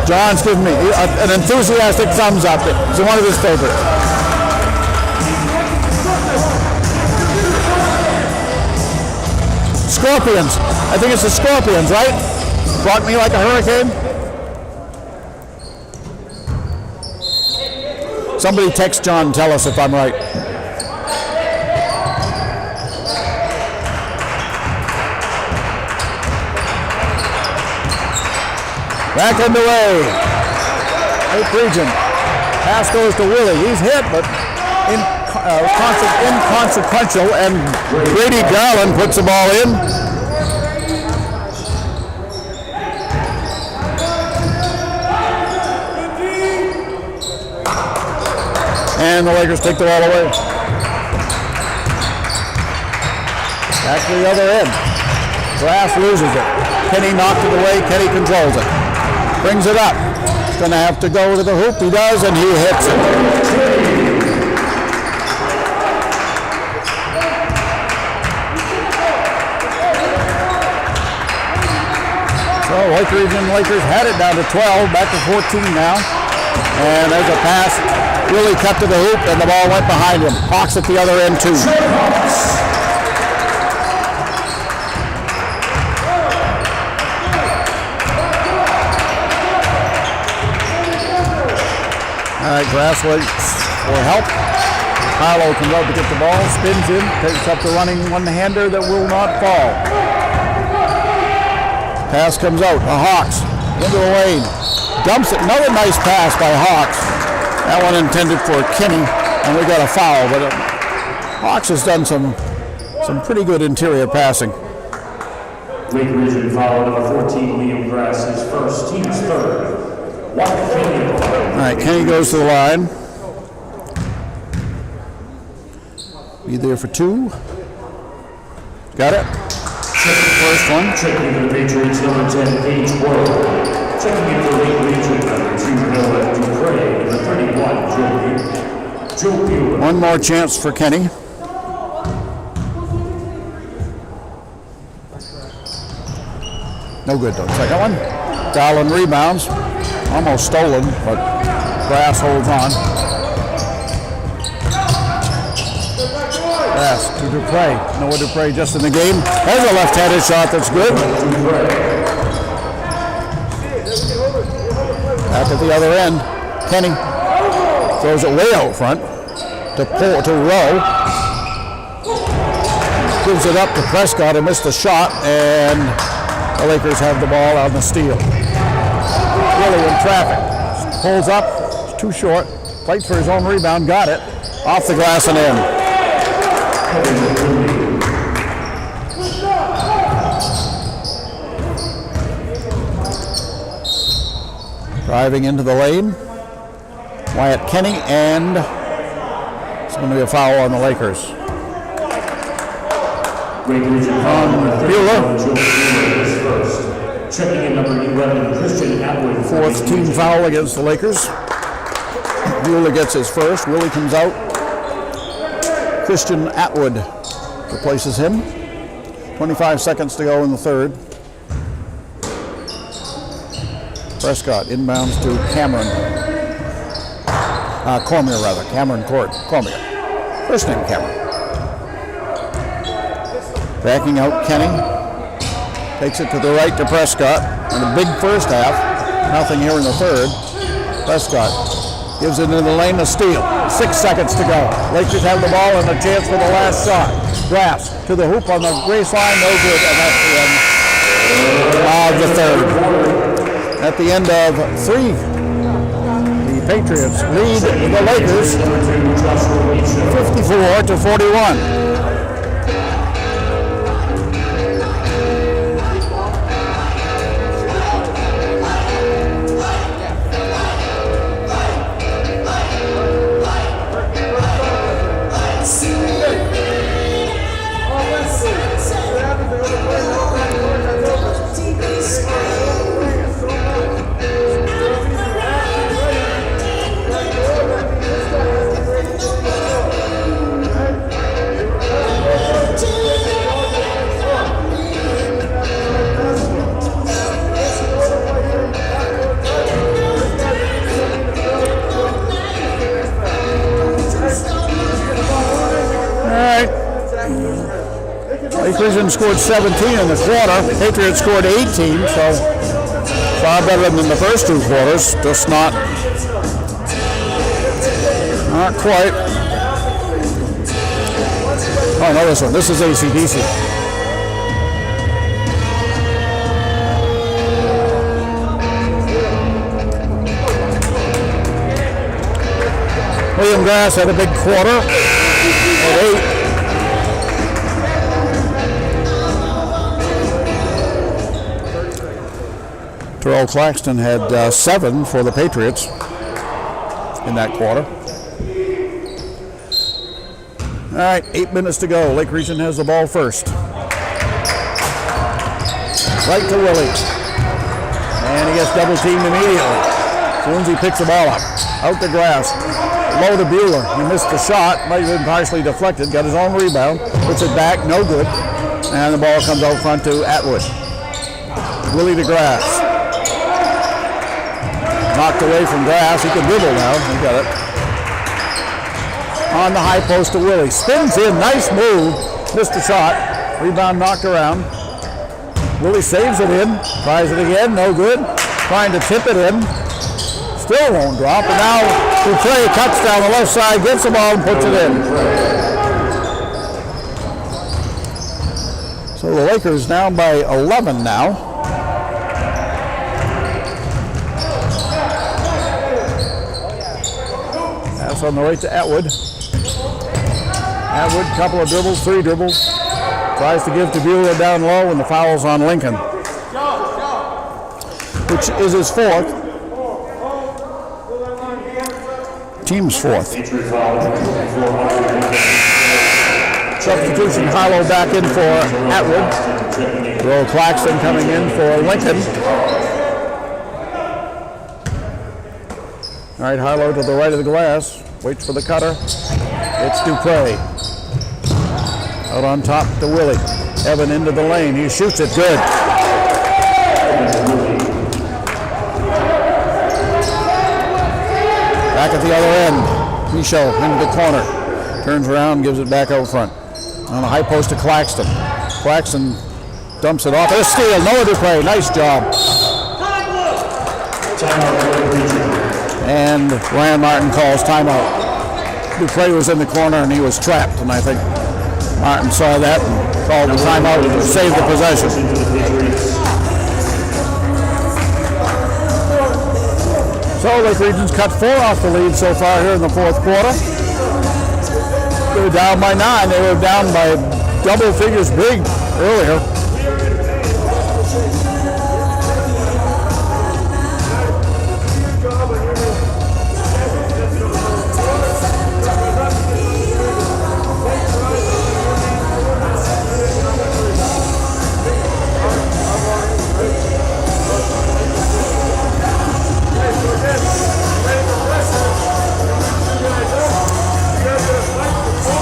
John's giving me an enthusiastic thumbs up. It's one of his favorites. Scorpions. I think it's the Scorpions, right? Brought Me Like a Hurricane. Somebody text John and tell us if I'm right. Back underway. 8th region. Pass goes to Willie. He's hit, but inconsequential, and Grady Garland puts the ball in. And the Lakers take the ball away. Back to the other end. Grass loses it. Kenny knocked it away. Kenny controls it. Brings it up. He's going to have to go to the hoop. He does, and he hits it. So Lakers had it down to 12, back to 14 now. And there's a pass, really cut to the hoop, and the ball went behind him. Hawks at the other end too. All right, Grass waits for help. Harlow comes out to get the ball, spins in, takes up the running one-hander that will not fall. Pass comes out, the Hawks into the lane, dumps it. Another nice pass by Hawks. That one intended for Kenny, and we got a foul. But Hawks has done some pretty good interior passing. Lake Region foul number 14, Liam Grass, his first, team's third. All right, Kenny goes to the line. Be there for two. Got it. First one. Checking in the Patriots, number 10, Paige World. Checking in for Lake Region, number 2, Noah Dupre. Number 31, Joe Bueller. One more chance for Kenny. No good though. Second one. Dallin rebounds. Almost stolen, but Grass holds on. Pass to Dupre. Noah Dupre just in the game. There's a left-handed shot that's good. Back at the other end. Kenny throws it way out front to Rowe. Gives it up to Prescott, who missed the shot, and the Lakers have the ball on the steal. Really in traffic. Pulls up, it's too short. Fights for his own rebound, got it. Off the glass and in. Driving into the lane. Wyatt Kenny, and it's going to be a foul on the Lakers. Bueller. Checking in number 11, Christian Atwood. Fourth team foul against the Lakers. Bueller gets his first. Willie comes out. Christian Atwood replaces him. 25 seconds to go in the third. Prescott inbounds to Cormier rather. Cameron Cormier. First name Cameron. Backing out Kenny. Takes it to the right to Prescott. In a big first half. Nothing here in the third. Prescott gives it into the lane to steal. 6 seconds to go. Lakers have the ball and a chance for the last shot. Grass to the hoop on the grace line. No good. And that's the end of the third. At the end of three, the Patriots lead the Lakers 54-41. Lakers scored 17 in the quarter. Patriots scored 18, so far better than the first two quarters. Just not quite. Oh, no, this one. This is AC/DC. William Grass had a big quarter at 8. Terrell Claxton had 7 for the Patriots in that quarter. All right, 8 minutes to go. Lake Region has the ball first. Right to Willie. And he gets double teamed immediately. As soon as he picks the ball up. Out the grass. Low to Bueller. He missed the shot. Might have been partially deflected. Got his own rebound. Puts it back. No good. And the ball comes out front to Atwood. Willie to grass. Knocked away from grass. He can dribble now. He got it. On the high post to Willie. Spins in. Nice move. Missed the shot. Rebound knocked around. Willie saves it in. Tries it again. No good. Trying to tip it in. Still won't drop. And now Dupree cuts down the left side. Gets the ball and puts it in. So the Lakers down by 11 now. Pass on the right to Atwood. Atwood, couple of dribbles, 3 dribbles. Tries to give to Bueller down low, and the foul's on Lincoln, which is his 4th. Team's 4th. Substitution, Harlow back in for Atwood. Will Claxton coming in for Lincoln. All right, Harlow to the right of the glass. Waits for the cutter. It's Dupree. Out on top to Willie. Evan into the lane. He shoots it good. Back at the other end. Michaud into the corner. Turns around, gives it back out front. On the high post to Claxton. Claxton dumps it off. A steal. Noah Dupree. Nice job. And Ryan Martin calls timeout. Dupree was in the corner and he was trapped, and I think Martin saw that and called the timeout to save the possession. So Lake Region's cut 4 off the lead so far here in the 4th quarter. They were down by 9. They were down by double figures big earlier.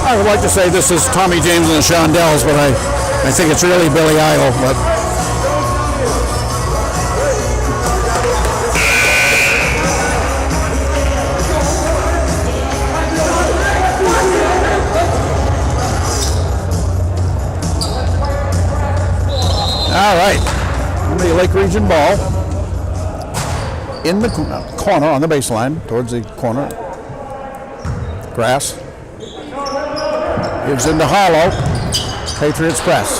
I would like to say this is Tommy James and the Shondells, but I think it's really Billy Idol. But all right, the Lake Region ball in the corner on the baseline towards the corner. Grass. Gives into Harlow. Patriots press.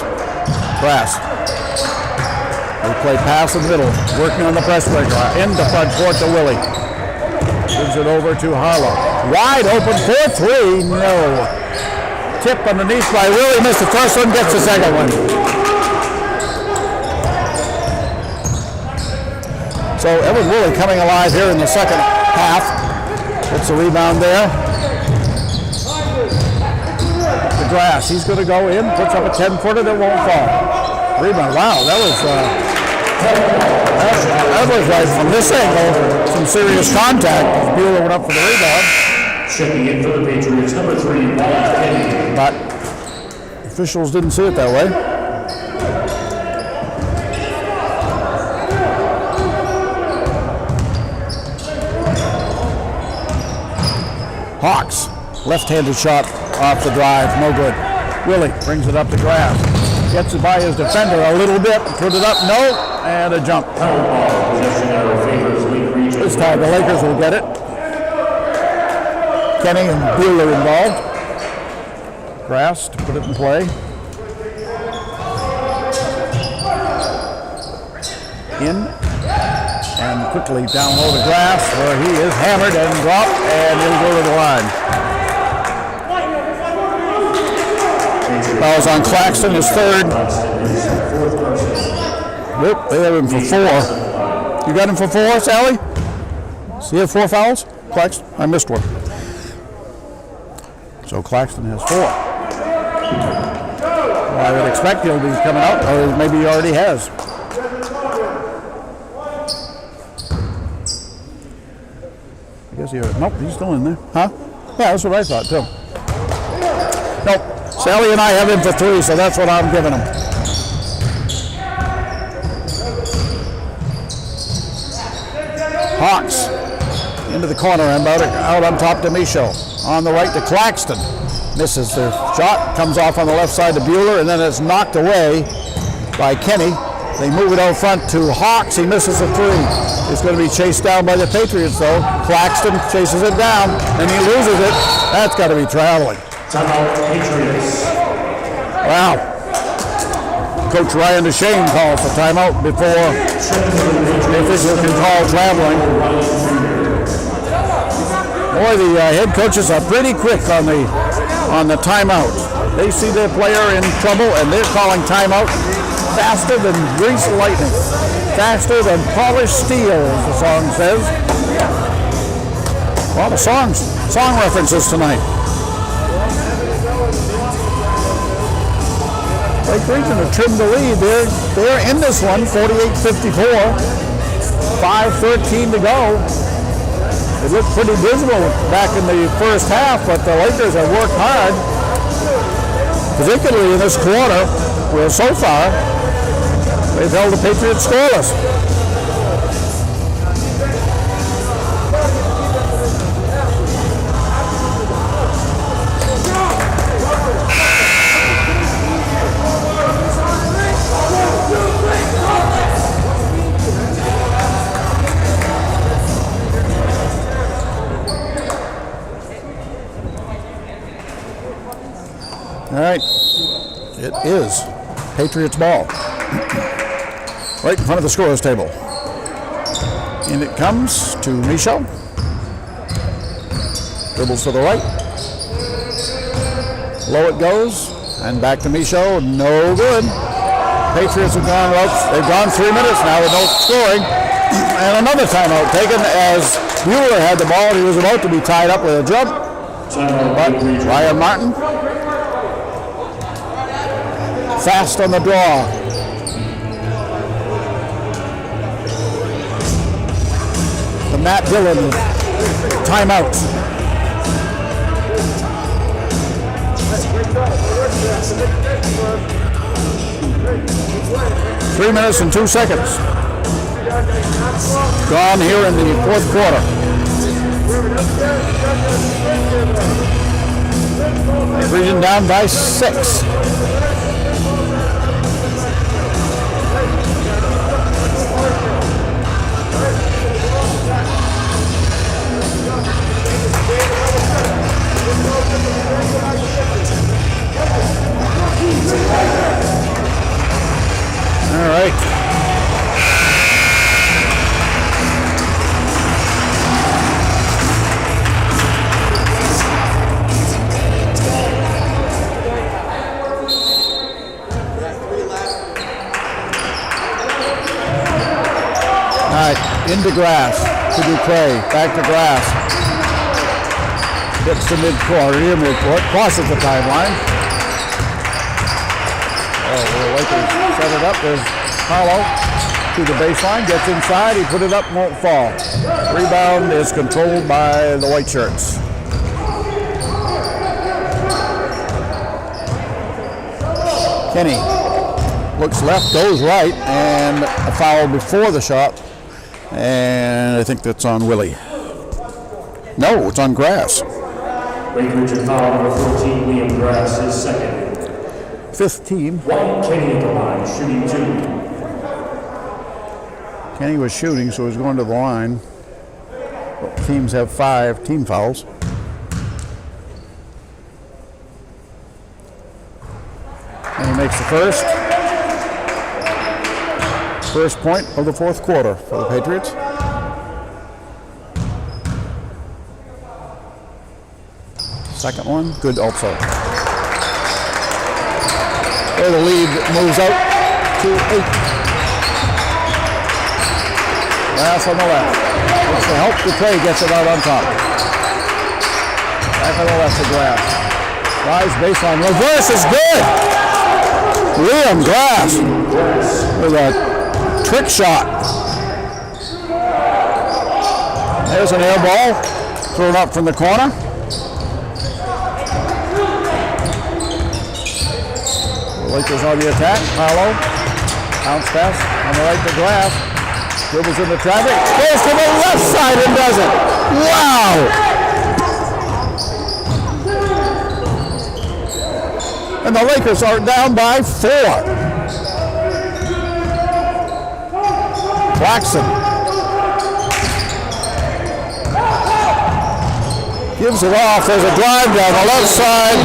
Grass. They play pass in the middle. Working on the press breaker. Into front court to Willie. Gives it over to Harlow. Wide open for 3. No. Tip underneath by Willie. Missed the first one. Gets the second one. So Evan Willie coming alive here in the second half. Gets a rebound there. Grass. He's going to go in, puts up a 10-footer that won't fall. Rebound. Wow, that was right from this angle. Some serious contact. Bueller went up for the rebound. Checking in for the Patriots, number 3, Kenny. But officials didn't see it that way. Hawks. Left-handed shot off the drive, no good. Willie brings it up to grass. Gets it by his defender a little bit, put it up, no, and a jump. This time the Lakers will get it. Kenny and Bueller involved. Grass to put it in play. In and quickly down low to Grass, where he is hammered and dropped, and he'll go to the line. Foul's on Claxton, his 3rd. Yep, they have him for 4. You got him for 4, Sally? So he have 4 fouls? Claxton? I missed one. So Claxton has 4. I would expect he'll be coming out, or maybe he already has. I guess nope, he's still in there. Huh? Yeah, that's what I thought too. Nope. Sally and I have him for 3, so that's what I'm giving him. Hawks into the corner and out on top to Michaud. On the right to Claxton. Misses the shot, comes off on the left side to Bueller, and then it's knocked away by Kenny. They move it out front to Hawks. He misses a 3. It's going to be chased down by the Patriots, though. Claxton chases it down, and he loses it. That's got to be traveling. Timeout, Patriots. Wow. Coach Ryan DeShane calls for timeout before the official can call traveling. Boy, the head coaches are pretty quick on the timeout. They see their player in trouble, and they're calling timeout faster than greased lightning. Faster than polished steel, as the song says. Well, the song references tonight. Lake Region have trimmed the lead. They're in this one, 48-54. 5:13 to go. It looked pretty dismal back in the first half, but the Lakers have worked hard, particularly in this quarter, where so far they've held the Patriots scoreless. All right, it is Patriots ball. Right in front of the scorer's table. And it comes to Michaud. Dribbles to the right. Low it goes, and back to Michaud, no good. Patriots have gone, they've gone 3 minutes now with no scoring. And another timeout taken as Bueller had the ball. He was about to be tied up with a jump. But Ryan Martin, fast on the draw. The Matt Dillon timeout. Three minutes and 2 seconds gone here in the fourth quarter. Region down by 6. All right. All right, into grass to Dupree, back to grass. Gets to midcourt, crosses the timeline. Oh, the Lakers set it up. There's Harlow to the baseline, gets inside, he put it up, won't fall. Rebound is controlled by the white shirts. Kenny looks left, goes right, and a foul before the shot. And I think that's on Willie. No, it's on Grass. Lake Region foul number 14, Liam Grass, is second. Fifth team. One, Kenny at the line, shooting 2. Kenny was shooting, so he's going to the line. Both teams have 5 team fouls. And he makes the first point of the fourth quarter for the Patriots. Second one, good also. There the lead moves out to 8. Grass on the left. Looks to help Dupree, gets it out on top. Back on the left to Grass. Rise baseline. Reverse is good. Liam Glass with a trick shot. There's an air ball thrown up from the corner. The Lakers on the attack. Harlow. Bounce pass on the right to Glass. Dribbles into traffic. Goes to the left side and does it. Wow! And the Lakers are down by 4. Claxton gives it off. There's a drive down the left side.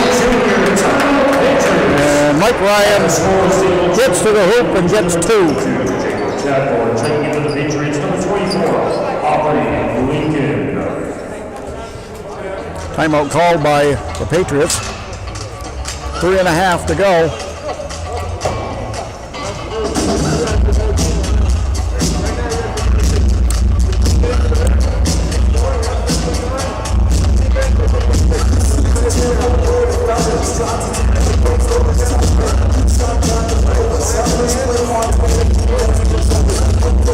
And Mike Ryan gets to the hoop and gets 2. Chadbourne checking into the Patriots, number 24, Aubrey Lincoln. Timeout called by the Patriots. 3.5 to go.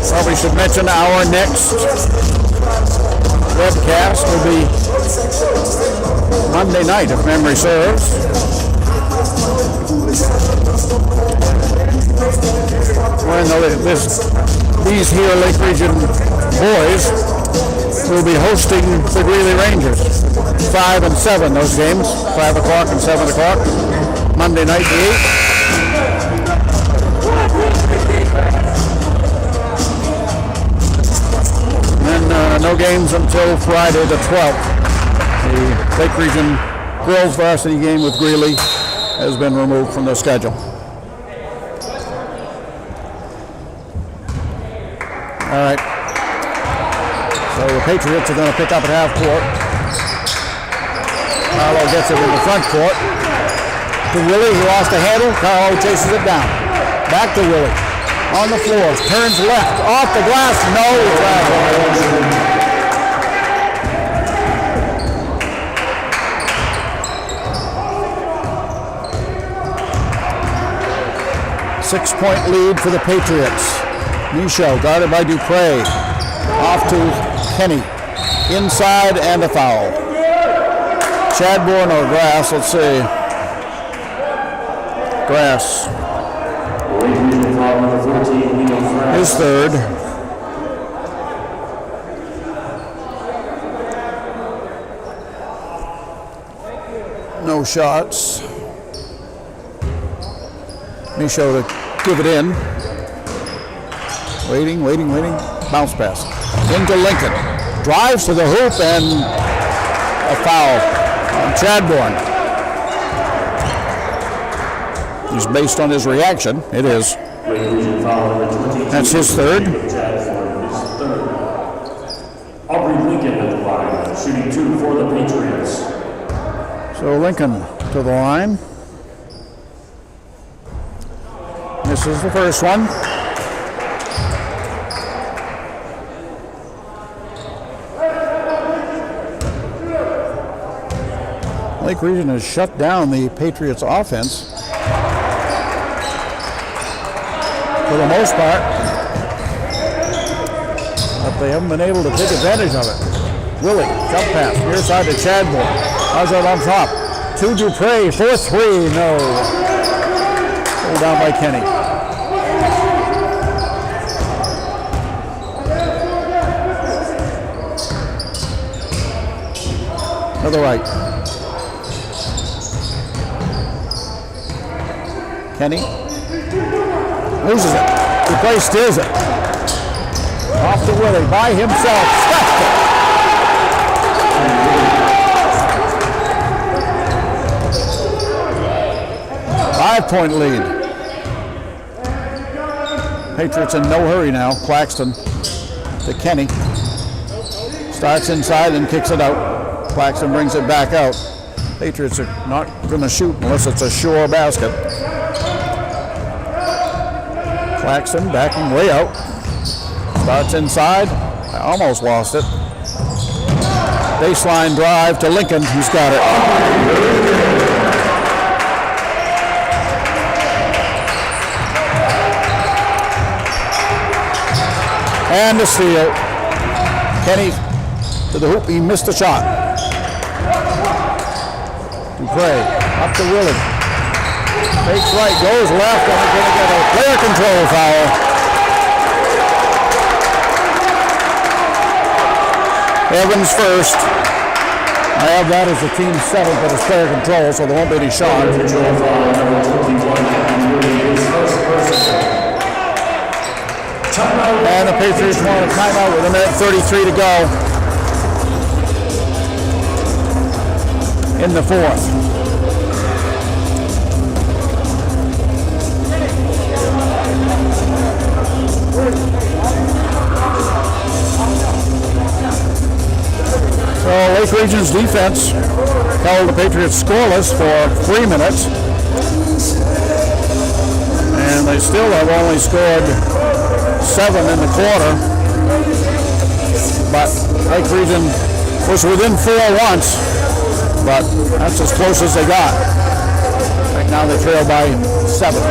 Probably should mention our next webcast will be Monday night, if memory serves. When these here Lake Region boys will be hosting the Greeley Rangers. 5 and 7 those games, 5 o'clock and 7 o'clock. Monday night the 8th. And no games until Friday the 12th. The Lake Region girls varsity game with Greeley has been removed from the schedule. All right. So the Patriots are going to pick up at half court. Carlo gets it in the front court. To Willie, he lost the handle. Carlo chases it down. Back to Willie. On the floor. Turns left. Off the glass. No. Travel. 6-point lead for the Patriots. Michaud guarded by Dupre. Off to Kenny. Inside and a foul. Chadbourne or Grass? Let's see. Grass. His third. No shots. Michaud to give it in. Waiting. Bounce pass. Into Lincoln. Drives to the hoop and a foul on Chadbourne. He's based on his reaction. It is. That's his third. Aubrey Lincoln at the line, shooting 2 for the Patriots. So Lincoln to the line. This is the first one. Lake Region has shut down the Patriots offense for the most part, but they haven't been able to take advantage of it. Willie, jump pass, near side to Chadbourne. Hazard on top. To Dupre, 4-3, no. Pulled down by Kenny. To the right. Kenny loses it. Dupre steals it. Off to Willie by himself. Stuffed it. 5-point lead. Patriots in no hurry now. Claxton to Kenny. Starts inside and kicks it out. Claxton brings it back out. Patriots are not going to shoot unless it's a sure basket. Claxton backing way out. Starts inside. I almost lost it. Baseline drive to Lincoln. He's got it. And the steal. Kenny to the hoop. He missed the shot. Dupre up to Willie. Takes right, goes left, and we're going to get a player control foul. Evans first. I have that as the team seventh, but it's player control, so there won't be any shots. And the Patriots want a timeout with a minute 33 to go in the fourth. So Lake Region's defense held the Patriots scoreless for 3 minutes. And they still have only scored 7 in the quarter. But Lake Region was within 4 once, but that's as close as they got. Right now they trail by 7.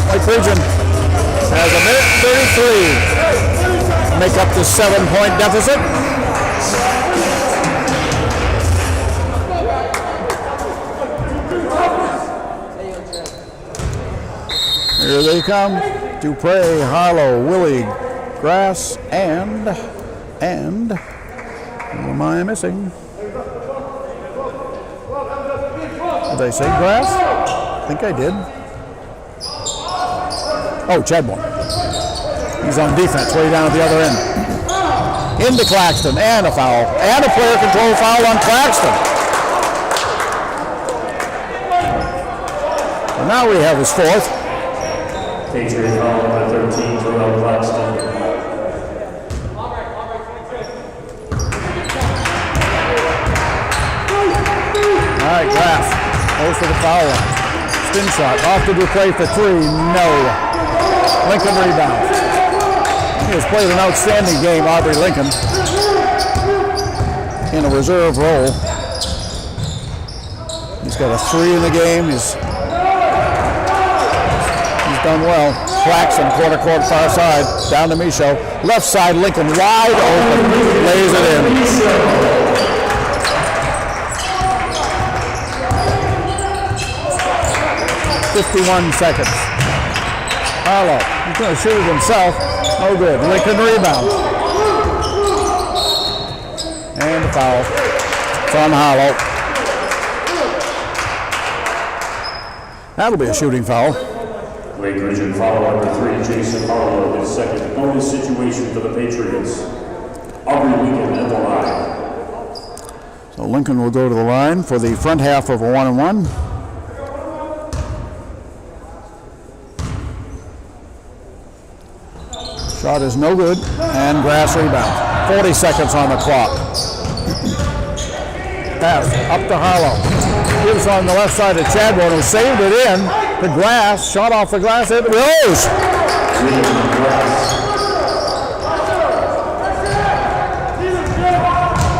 Lake Region has a minute 33 make up the 7-point deficit. Here they come. Dupre, Harlow, Willie, Grass, and who am I missing? Did I say Grass? I think I did. Oh, Chadbourne. He's on defense way down at the other end. Into Claxton, and a foul. And a player control foul on Claxton. And now we have his fourth. Patriot foul number 13, Terrell Claxton. All right, Graff goes to the foul line. Spin shot, off to Dupre for 3, no. Lincoln rebound. He has played an outstanding game, Aubrey Lincoln, in a reserve role. He's got a 3 in the game. He's done well. Claxton, quarter court, far side, down to Michaud. Left side, Lincoln wide open, lays it in. 51 seconds. Harlow, he's going to shoot it himself. No good. Lincoln rebound. And the foul from Harlow. That'll be a shooting foul. Lake Region foul number 3, Jason Harlow, his second bonus situation for the Patriots. Aubrey Lincoln at the line. So Lincoln will go to the line for the front half of a 1-and-1. Shot is no good, and Grass rebound. 40 seconds on the clock. Pass up to Harlow. Gives on the left side to Chadbourne, who saved it in to Grass. Shot off the glass, it goes.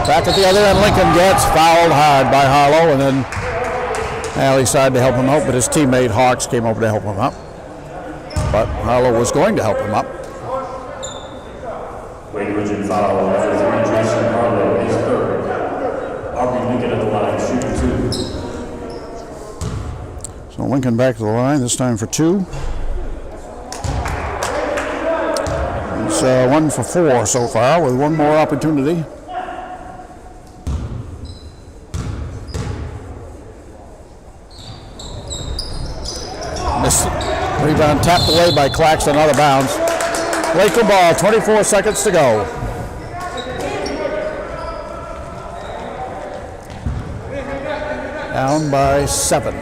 Back at the other end, Lincoln gets fouled hard by Harlow, and then Alley decided to help him out, but his teammate Hawks came over to help him up. But Harlow was going to help him up. Lake Region foul number 3, Jason Harlow, his third. Aubrey Lincoln at the line, shooting 2. So Lincoln back to the line, this time for 2. He's 1 for 4 so far, with one more opportunity. Missed it. Rebound tapped away by Claxton, out of bounds. Lakeland ball, 24 seconds to go. Down by 7.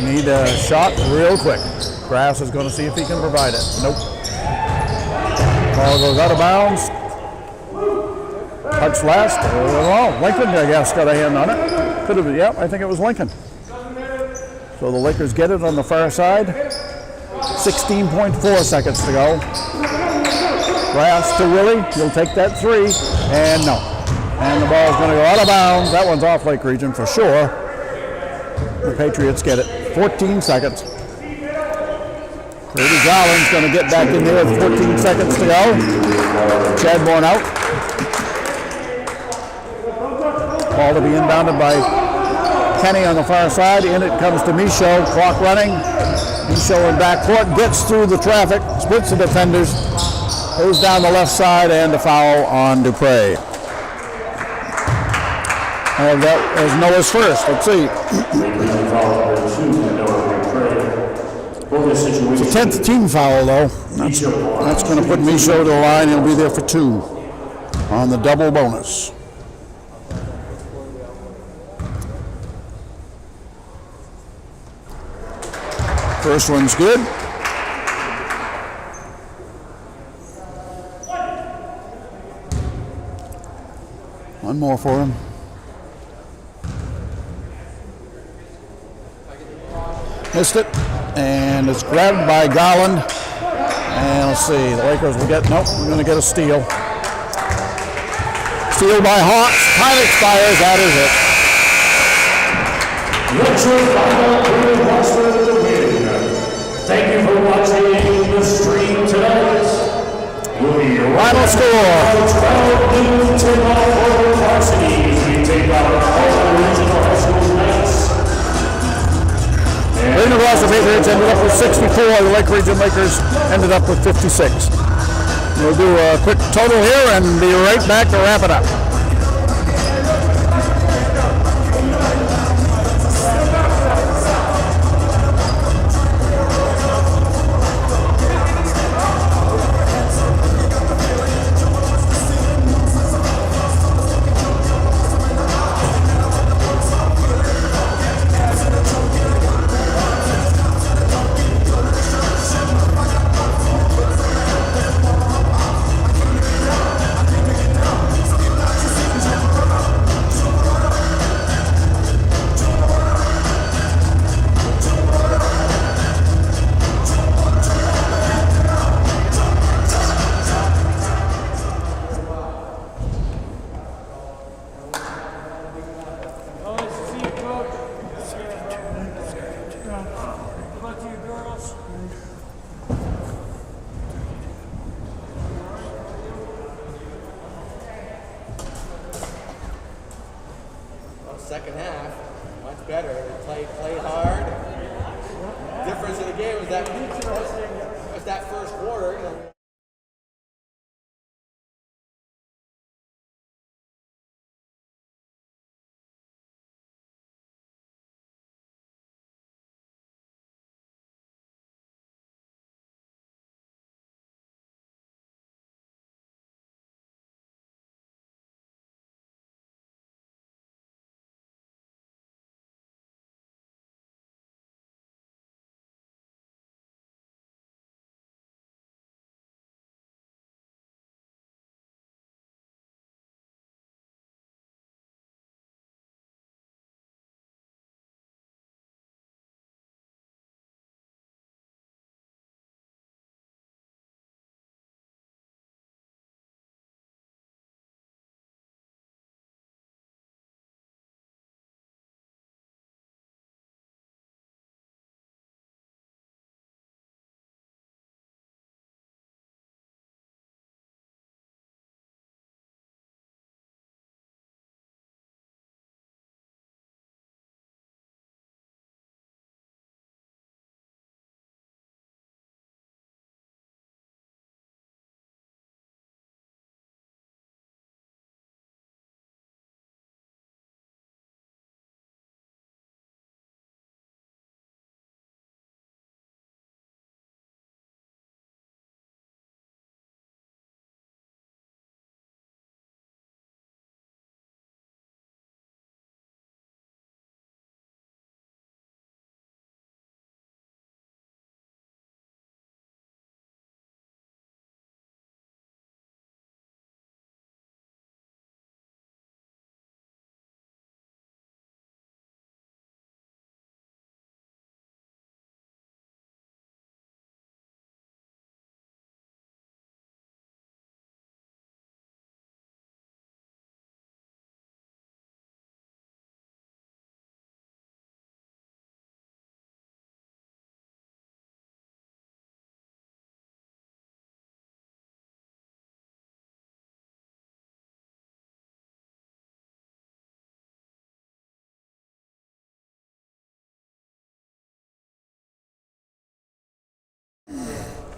Need a shot real quick. Grass is going to see if he can provide it. Nope. Ball goes out of bounds. touch last. Well, Lincoln, I guess, got a hand on it. Could have been, yeah, I think it was Lincoln. So the Lakers get it on the far side. 16.4 seconds to go. Pass to Willie. He'll take that three. And no. And the ball's going to go out of bounds. That one's off Lake Region for sure. The Patriots get it. 14 seconds. Brady Garland's going to get back in there with 14 seconds to go. Chadbourne out. Ball to be inbounded by Kenny on the far side. In it comes to Michaud. Clock running. Michaud in backcourt. Gets through the traffic. Splits the defenders. Goes down the left side and a foul on Dupre. That is Noah's first. Let's see. It's a 10th team foul, though. That's going to put Michaud to the line. He'll be there for 2 on the double bonus. First one's good. One more for him. Missed it, and it's grabbed by Garland. And let's see, the Lakers will get, nope, we're going to get a steal. Steal by Hawks. Time expires, that is it. Thank you for watching the stream tonight. Final score. 12 tip-off for Varsity. We take out all original high school knights. The Gloucester Patriots ended up with 64. The Lake Region Lakers ended up with 56. We'll do a quick total here and be right back to wrap it up. Second half, much better. They played hard. Difference in the game was that first quarter. You know,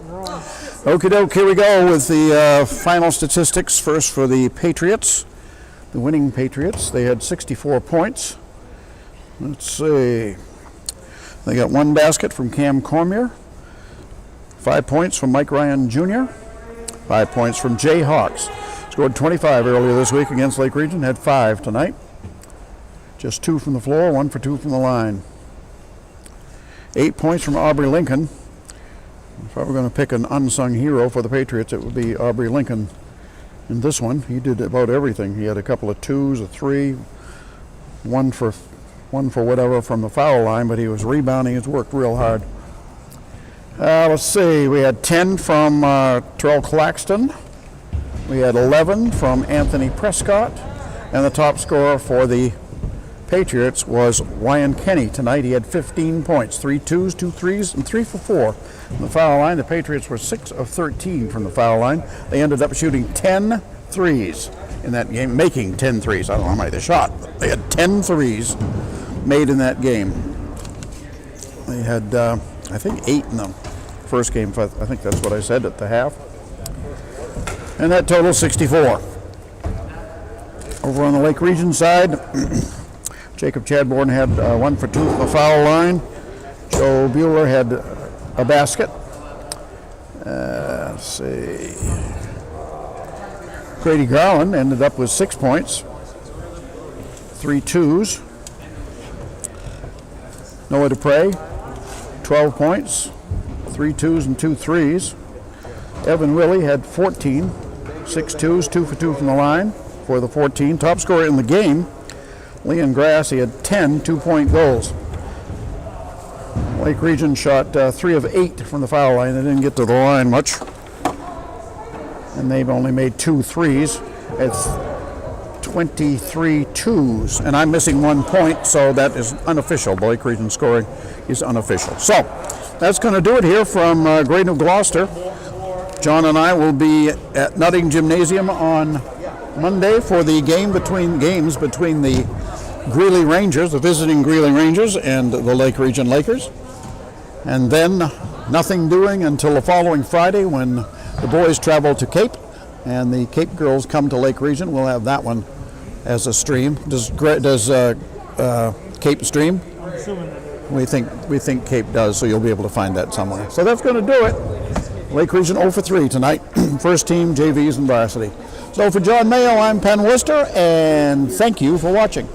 Okie doke, here we go with the final statistics. First for the Patriots, the winning Patriots. They had 64 points. Let's see. They got 1 basket from Cam Cormier, 5 points from Mike Ryan Jr., 5 points from Jay Hawks. Scored 25 earlier this week against Lake Region, had 5 tonight. Just 2 from the floor, 1 for 2 from the line. 8 points from Aubrey Lincoln. If I were going to pick an unsung hero for the Patriots, it would be Aubrey Lincoln. In this one, he did about everything. He had a couple of 2s, a 3, one for whatever from the foul line, but he was rebounding. He's worked real hard. Let's see. We had 10 from Terrell Claxton. We had 11 from Anthony Prescott. And the top scorer for the Patriots was Ryan Kenny. Tonight he had 15 points, 3 2s, 2 3s, and 3 for 4 from the foul line. The Patriots were 6 of 13 from the foul line. They ended up shooting 10 threes in that game, making 10 threes. I don't know how many they shot, but they had 10 threes made in that game. They had, I think, 8 in the first game. I think that's what I said at the half. And that totals 64. Over on the Lake Region side, Jacob Chadbourne had 1 for 2 from the foul line. Joe Bueller had a basket. Let's see. Grady Garland ended up with 6 points, 3 2s. Noah Dupre, 12 points, 3 2s and 2 3s. Evan Willie had 14, 6 2s, 2 for 2 from the line for the 14. Top scorer in the game, Leon Grass, he had 10 2-point goals. Lake Region shot 3 of 8 from the foul line. They didn't get to the line much. And they've only made 2 threes. It's 23 2s. And I'm missing 1 point, so that is unofficial. The Lake Region scoring is unofficial. So that's going to do it here from Great New Gloucester. John and I will be at Nutting Gymnasium on Monday for the games between the Greeley Rangers, the visiting Greeley Rangers, and the Lake Region Lakers. And then nothing doing until the following Friday when the boys travel to Cape and the Cape girls come to Lake Region. We'll have that one as a stream. Does Cape stream? I'm assuming that we think Cape does, so you'll be able to find that somewhere. So that's going to do it. Lake Region 0 for 3 tonight. First team, JVs, and Varsity. So for John Mayo, I'm Penn Worcester, and thank you for watching.